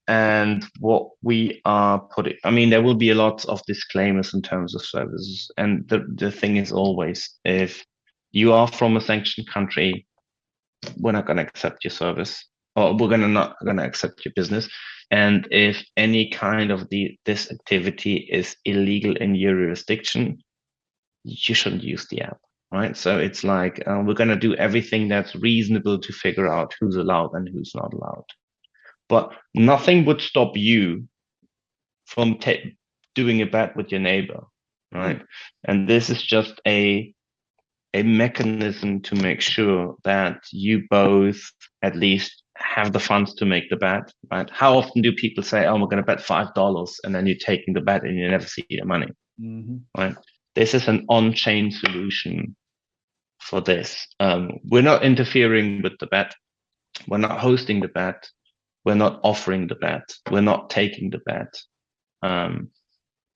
[SPEAKER 4] And what we are putting, I mean, there will be a lot of disclaimers in terms of services. And the thing is always, if you are from a sanctioned country, we're not going to accept your service, or we're not going to accept your business. And if any kind of this activity is illegal in your jurisdiction, you shouldn't use the app, right? So it's like, we're going to do everything that's reasonable to figure out who's allowed and who's not allowed. But nothing would stop you from doing a bet with your neighbor, right? And this is just a mechanism to make sure that you both at least have the funds to make the bet, right? How often do people say, oh, we're going to bet $5, and then you're taking the bet and you never see the money, right? This is an on-chain solution for this. We're not interfering with the bet. We're not hosting the bet. We're not offering the bet. We're not taking the bet.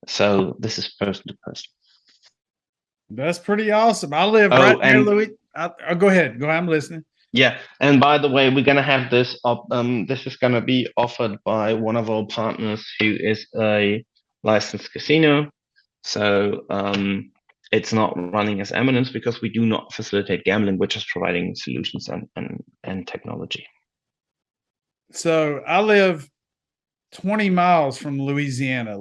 [SPEAKER 4] So this is person to person.
[SPEAKER 2] That's pretty awesome. I live right near Louis. Go ahead. I'm listening.
[SPEAKER 4] Yeah. And by the way, we're going to have this up. This is going to be offered by one of our partners who is a licensed casino. So it's not running as Eminence, because we do not facilitate gambling. We're just providing solutions and technology.
[SPEAKER 2] So I live 20 miles from Louisiana.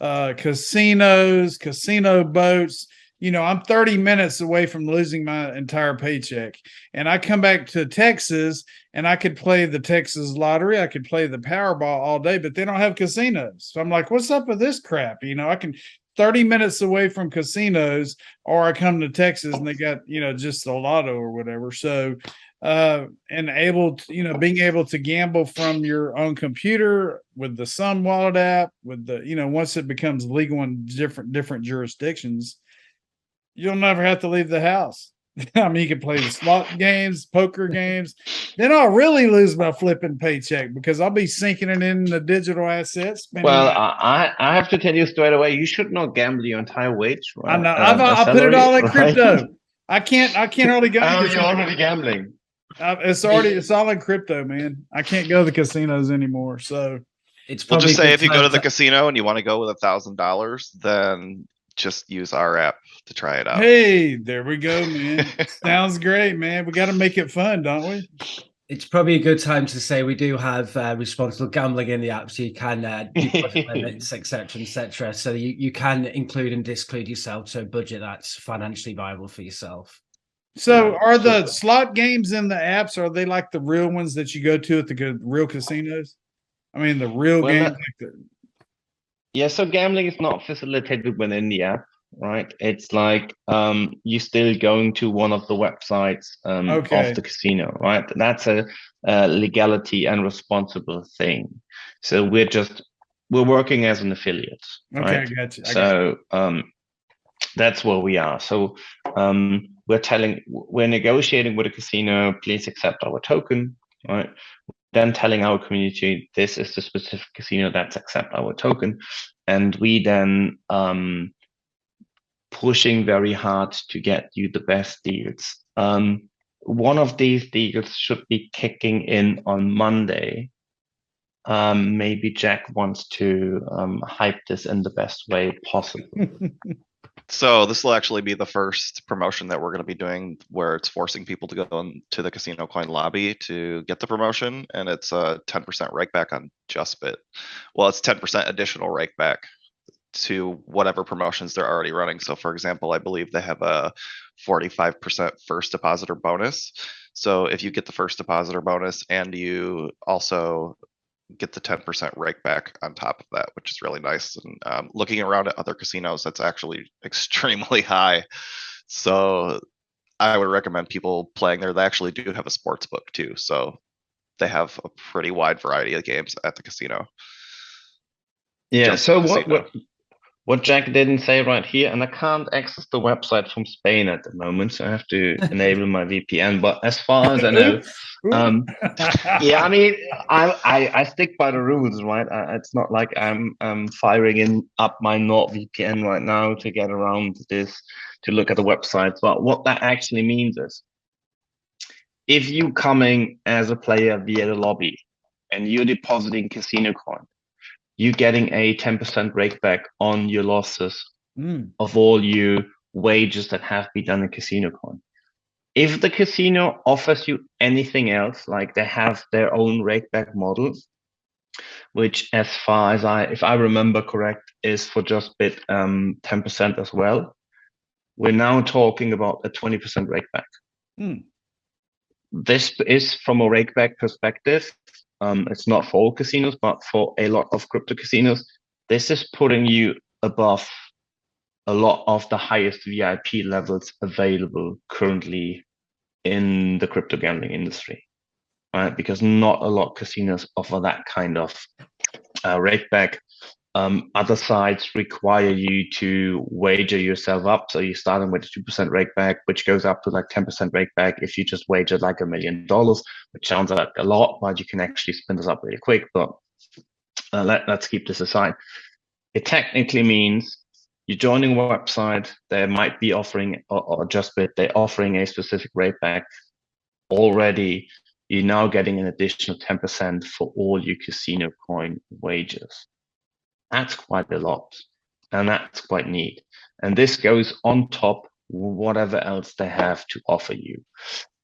[SPEAKER 2] Casinos, casino boats. You know, I'm 30 minutes away from losing my entire paycheck. And I come back to Texas and I could play the Texas lottery. I could play the Powerball all day, but they don't have casinos. So I'm like, what's up with this crap? You know, I can 30 minutes away from casinos, or I come to Texas and they got, you know, just the lotto or whatever. So and able to, you know, being able to gamble from your own computer with the XUMM wallet app, with the, you know, once it becomes legal in different jurisdictions, you'll never have to leave the house. I mean, you can play the slot games, poker games. Then I'll really lose my flipping paycheck because I'll be sinking it in the digital assets.
[SPEAKER 4] Well, I have to tell you straight away, you should not gamble your entire wage,
[SPEAKER 2] I
[SPEAKER 4] right?
[SPEAKER 2] know. I put it
[SPEAKER 4] salary,
[SPEAKER 2] all in
[SPEAKER 4] right?
[SPEAKER 2] crypto. I can't hardly go.
[SPEAKER 4] Oh, you're already gambling.
[SPEAKER 2] It's all in crypto, man. I can't go to the casinos anymore. So
[SPEAKER 5] It's
[SPEAKER 3] We'll
[SPEAKER 5] probably
[SPEAKER 3] just
[SPEAKER 5] a
[SPEAKER 3] say
[SPEAKER 5] good
[SPEAKER 3] if you go
[SPEAKER 5] time
[SPEAKER 3] to the casino and you want to go with $1,000, then just use our app to try it out.
[SPEAKER 2] hey, there we go, man. Sounds great, man. We got to make it fun, don't we?
[SPEAKER 5] It's probably a good time to say we do have responsible gambling in the app, so you can deposit limits, etc. So you can include and disclude yourself, so budget that's financially viable for yourself.
[SPEAKER 2] So are the slot games in the apps, are they like the real ones that you go to at the real casinos? I mean, the real games.
[SPEAKER 4] Yeah, so gambling is not facilitated within the app, right? It's like you're still going to one of the websites of the casino, right? That's a legality and responsible thing. So we're working as an affiliate.
[SPEAKER 2] Okay,
[SPEAKER 4] right?
[SPEAKER 2] I got you.
[SPEAKER 4] So that's where we are. So we're negotiating with a casino, please accept our token, right? Then telling our community, this is the specific casino that's accept our token. And we then pushing very hard to get you the best deals. One of these deals should be kicking in on Monday. Maybe Jack wants to hype this in the best way possible.
[SPEAKER 3] So this will actually be the first promotion that we're going to be doing where it's forcing people to go into the CasinoCoin lobby to get the promotion, and it's a 10% rake back on Justbit. Well, it's 10% additional rake back to whatever promotions they're already running. So for example, I believe they have a 45% first depositor bonus. So if you get the first depositor bonus and you also get the 10% rake back on top of that, which is really nice. And looking around at other casinos, that's actually extremely high. So I would recommend people playing there. They actually do have a sports book too. So they have a pretty wide variety of games at the casino.
[SPEAKER 4] Yeah. So what Jack didn't say right here, and I can't access the website from Spain at the moment, so I have to enable my VPN. But as far as I know, yeah, I mean, I stick by the rules, right? It's not like I'm firing up my NordVPN right now to get around this, to look at the website. But what that actually means is, if you coming as a player via the lobby and you're depositing CasinoCoin, you're getting a 10% rake back on your losses of all your wages that have been done in CasinoCoin. If the casino offers you anything else, like they have their own rake back model, which as far as if I remember correct, is for Justbit 10% as well, we're now talking about a 20% rake back. This is from a rake back perspective. It's not for all casinos, but for a lot of crypto casinos, this is putting you above a lot of the highest VIP levels available currently in the crypto gambling industry, right? Because not a lot of casinos offer that kind of rake back. Other sites require you to wager yourself up. So you're starting with a 2% rake back, which goes up to like 10% rake back if you just wager like $1 million, which sounds like a lot, but you can actually spin this up really quick. But let's keep this aside. It technically means you're joining a website, they might be offering, or Justbit, they're offering a specific rate back already. You're now getting an additional 10% for all your CasinoCoin wagers. That's quite a lot, and that's quite neat. And this goes on top whatever else they have to offer you.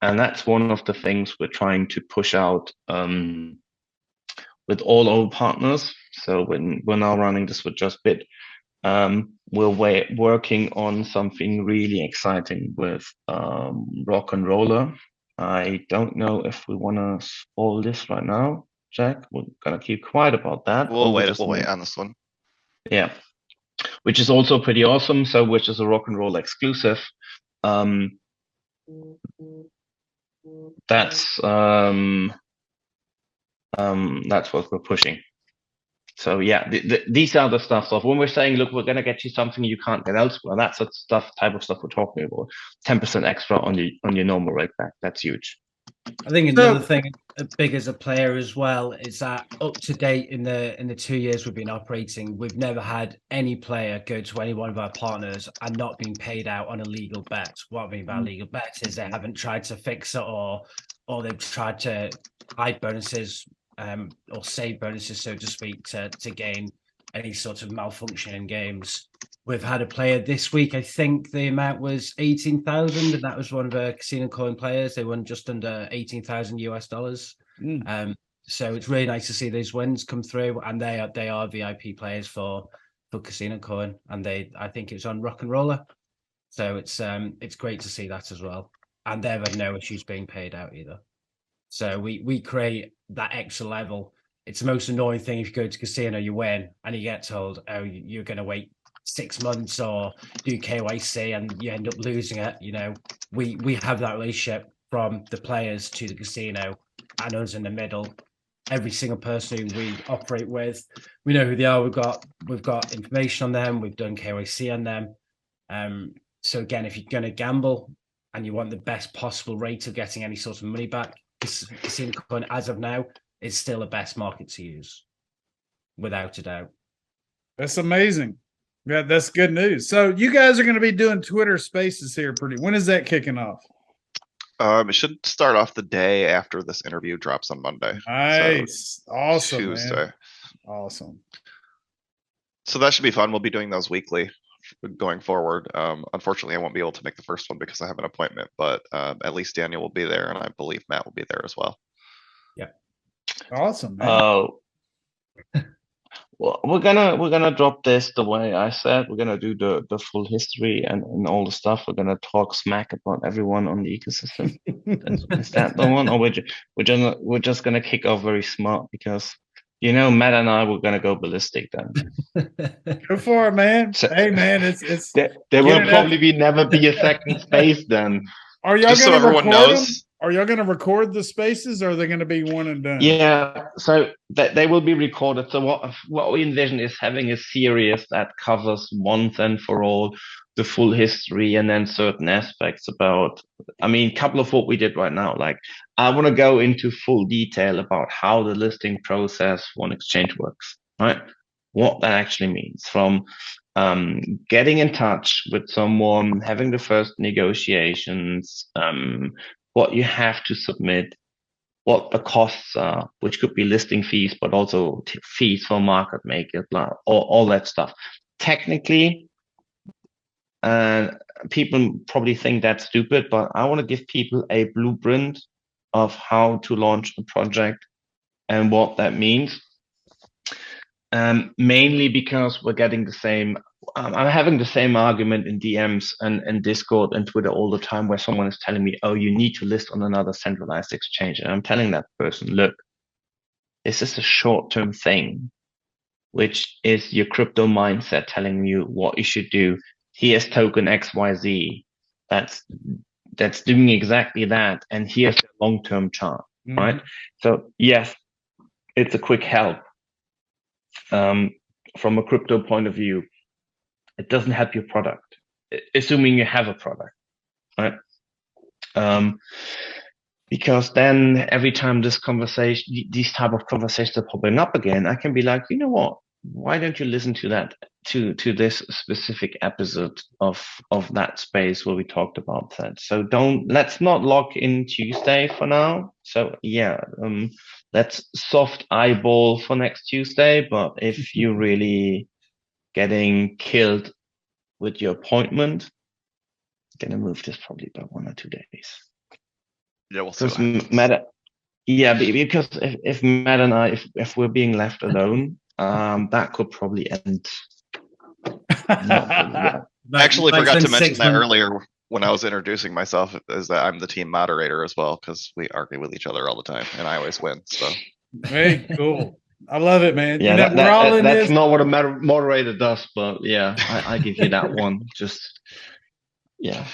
[SPEAKER 4] And that's one of the things we're trying to push out with all our partners. So when we're now running this with Justbit, we're working on something really exciting with RockNRolla. I don't know if we want to spoil this right now, Jack. We're gonna keep quiet about that.
[SPEAKER 3] We'll wait on this one.
[SPEAKER 4] Yeah, which is also pretty awesome. So, which is a RockNRolla exclusive. That's what we're pushing. So yeah, these are the stuff. So when we're saying, look, we're going to get you something you can't get elsewhere, that's the type of stuff we're talking about. 10% extra on your normal rate back. That's huge.
[SPEAKER 5] I think another thing big as a player as well is that up to date in the 2 years we've been operating, we've never had any player go to any one of our partners and not being paid out on a legal bet. What I mean by legal bet is they haven't tried to fix it or they've tried to hide bonuses or save bonuses, so to speak, to gain any sort of malfunction in games. We've had a player this week, I think the amount was 18,000, and that was one of the CasinoCoin players. They won just under 18,000 US dollars. So it's really nice to see these wins come through, and they are VIP players for CasinoCoin, and I think it's on RockNRolla. So it's great to see that as well. And they've had no issues being paid out either. So we create that extra level. It's the most annoying thing if you go to casino, you win, and you get told, oh, you're going to wait 6 months or do KYC and you end up losing it. You know, we have that relationship from the players to the casino and us in the middle. Every single person who we operate with, we know who they are. We've got information on them. We've done KYC on them. So again, if you're going to gamble and you want the best possible rate of getting any sort of money back, CasinoCoin as of now is still the best market to use, without a doubt.
[SPEAKER 2] That's amazing. Yeah, that's good news. So you guys are going to be doing Twitter Spaces here when is that kicking off?
[SPEAKER 3] It should start off the day after this interview drops on Monday.
[SPEAKER 2] Nice. So awesome,
[SPEAKER 3] Tuesday.
[SPEAKER 2] Man. Awesome.
[SPEAKER 3] So that should be fun. We'll be doing those weekly going forward. Unfortunately, I won't be able to make the first one because I have an appointment, but at least Daniel will be there, and I believe Matt will be there as well.
[SPEAKER 5] Yeah.
[SPEAKER 2] Awesome, man.
[SPEAKER 4] Well, we're gonna drop this the way I said. We're gonna do the full history and all the stuff. We're gonna talk smack about everyone on the ecosystem. Is that the one, or we're just gonna kick off very smart because Matt and I were gonna go ballistic then.
[SPEAKER 2] Go for it, man. So, hey, man, it's
[SPEAKER 4] there will probably never be a second space then.
[SPEAKER 2] Are y'all gonna everyone knows? Are y'all going to record the spaces, or are they going to be one and done?
[SPEAKER 4] Yeah, so they will be recorded. So what we envision is having a series that covers once and for all the full history, and then certain aspects about, a couple of what we did right now. Like, I want to go into full detail about how the listing process for an exchange works, right? What that actually means, from getting in touch with someone, having the first negotiations, what you have to submit, what the costs are, which could be listing fees, but also fees for market makers, all that stuff. Technically, people probably think that's stupid, but I want to give people a blueprint of how to launch a project and what that means. Mainly because we're getting the same, I'm having the same argument in DMs and Discord and Twitter all the time, where someone is telling me, oh, you need to list on another centralized exchange. And I'm telling that person, look, this is a short-term thing, which is your crypto mindset telling you what you should do. Here's token XYZ. That's doing exactly that. And here's the long-term chart, right? So yes, it's a quick help. From a crypto point of view, it doesn't help your product, assuming you have a product, right? Because then every time these type of conversations are popping up again, I can be like, you know what? Why don't you listen to that, to this specific episode of that space where we talked about that? So let's not lock in Tuesday for now. So yeah, let's soft eyeball for next Tuesday. But if you're really getting killed with your appointment, I'm gonna move this probably by 1 or 2 days.
[SPEAKER 3] Yeah, we'll see.
[SPEAKER 4] Because if Matt and I, if we're being left alone, that could probably end.
[SPEAKER 3] I actually forgot to mention that earlier when I was introducing myself, is that I'm the team moderator as well, because we argue with each other all the time, and I always win. So,
[SPEAKER 2] hey, cool. I love it, man.
[SPEAKER 4] Yeah, that's not what a moderator does, but yeah, I give you that one. Just yeah.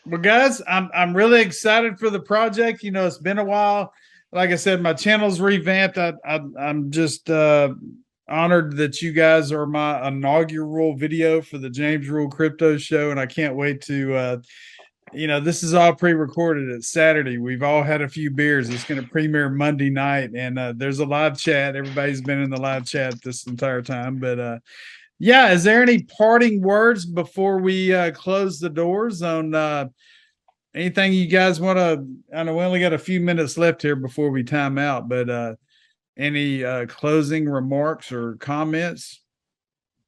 [SPEAKER 2] Well, guys, I'm really excited for the project. It's been a while. Like I said, my channel's revamped. I'm just honored that you guys are my inaugural video for the James Rule Crypto Show, and I can't wait to. This is all pre-recorded. It's Saturday. We've all had a few beers. It's going to premiere Monday night, and there's a live chat. Everybody's been in the live chat this entire time. But yeah, is there any parting words before we close the doors on anything you guys want to? I know we only got a few minutes left here before we time out, but any closing remarks or comments?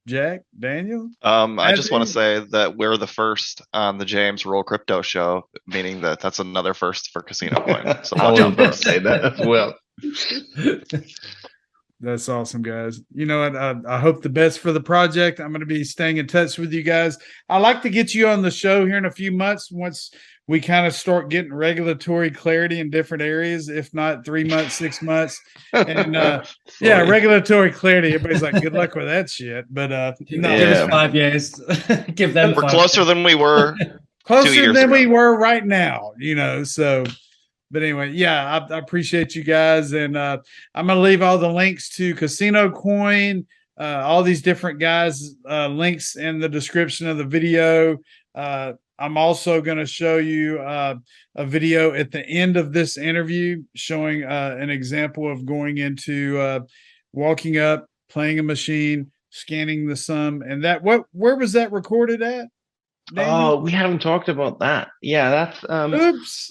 [SPEAKER 2] Jack, Daniel?
[SPEAKER 3] I just want to say that we're the first on the James Rule Crypto Show, meaning that's another first for CasinoCoin. So
[SPEAKER 4] I was about to say that as well.
[SPEAKER 2] That's awesome, guys. You know what? I hope the best for the project. I'm going to be staying in touch with you guys. I'd like to get you on the show here in a few months once we kind of start getting regulatory clarity in different areas, if not 3 months, 6 months. And yeah, regulatory clarity. Everybody's like, good luck with that shit. But no,
[SPEAKER 5] give us 5 years. Give them.
[SPEAKER 3] We're closer than we were.
[SPEAKER 2] Closer than we were right now, so. But anyway, yeah, I appreciate you guys. And I'm going to leave all the links to CasinoCoin, all these different guys, links in the description of the video. I'm also going to show you a video at the end of this interview showing an example of going into walking up, playing a machine, scanning the sum. And where was that recorded at?
[SPEAKER 4] Daniel? Oh, we haven't talked about that. Yeah, that's
[SPEAKER 2] oops.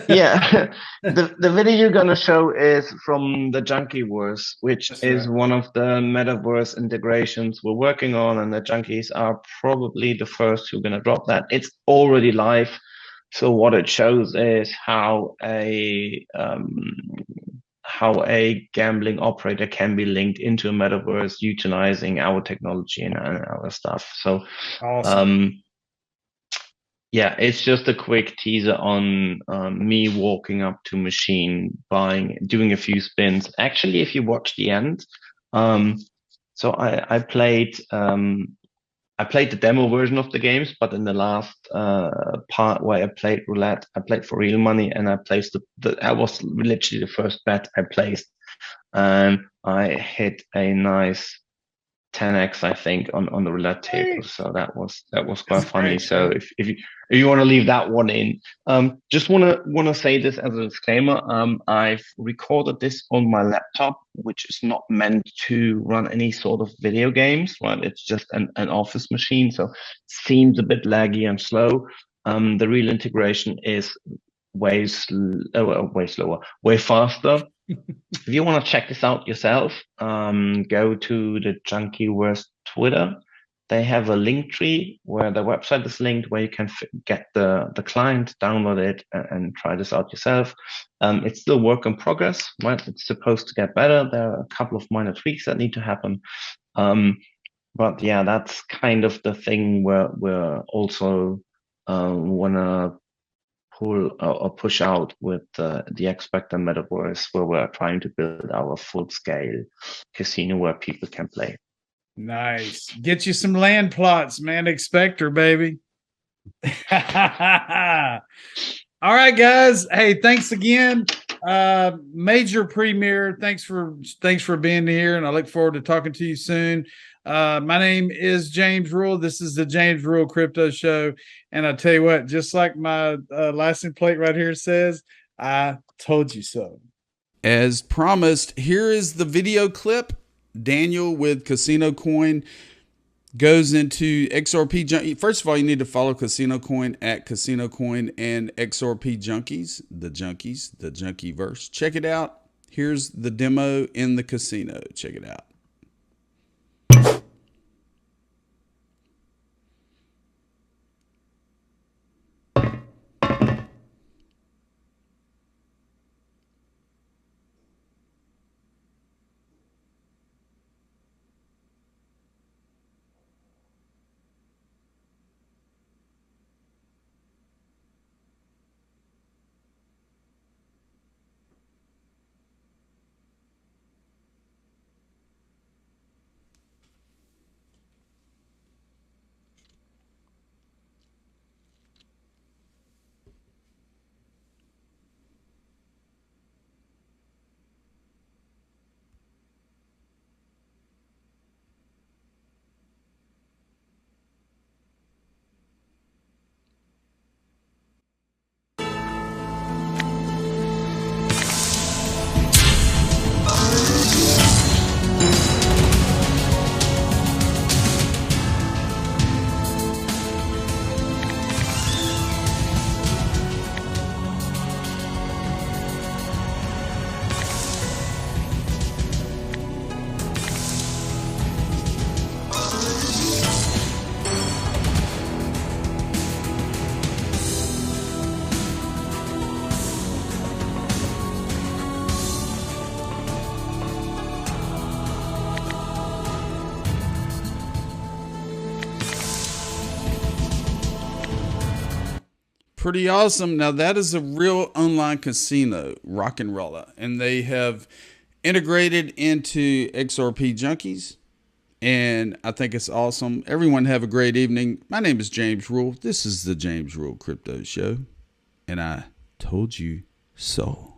[SPEAKER 4] Yeah, the video you're gonna show is from the Junkiverse, which is one of the metaverse integrations we're working on, and the Junkies are probably the first who are gonna drop that. It's already live, so what it shows is how a gambling operator can be linked into a metaverse utilizing our technology and our stuff. So
[SPEAKER 2] awesome.
[SPEAKER 4] Yeah, it's just a quick teaser on me walking up to machine, doing a few spins. Actually, if you watch the end, so I played the demo version of the games, but in the last part where I played roulette, I played for real money, and I placed I was literally the first bet I placed, and I hit a nice 10x, I think, on the roulette table. So that was quite funny. So if you want to leave that one in, just want to say this as a disclaimer. I've recorded this on my laptop, which is not meant to run any sort of video games, right? It's just an office machine, so it seems a bit laggy and slow. The real integration is way slower, way faster. If you want to check this out yourself, go to the Junkiverse Twitter. They have a link tree where the website is linked, where you can get the client, download it, and try this out yourself. It's still work in progress, right? It's supposed to get better. There are a couple of minor tweaks that need to happen. But yeah, that's kind of the thing where we're also want to pull or push out with the Expector Metaverse, where we're trying to build our full-scale casino where people can play.
[SPEAKER 2] Nice. Get you some land plots, man. Expector, baby. All right, guys. Hey, thanks again. Major premiere. Thanks for being here, and I look forward to talking to you soon. My name is James Rule. This is the James Rule Crypto Show. And I tell you what, just like my license plate right here says, I told you so.
[SPEAKER 6] As promised, here is the video clip. Daniel with CasinoCoin goes into XRP Junkie. First of all, you need to follow CasinoCoin at CasinoCoin and XRP Junkies, the Junkiverse. Check it out. Here's the demo in the casino. Check it out. Pretty awesome. Now that is a real online casino, RockNRolla, and they have integrated into XRP Junkies, and I think it's awesome. Everyone have a great evening. My name is James Rule. This is the James Rule Crypto Show, and I told you so.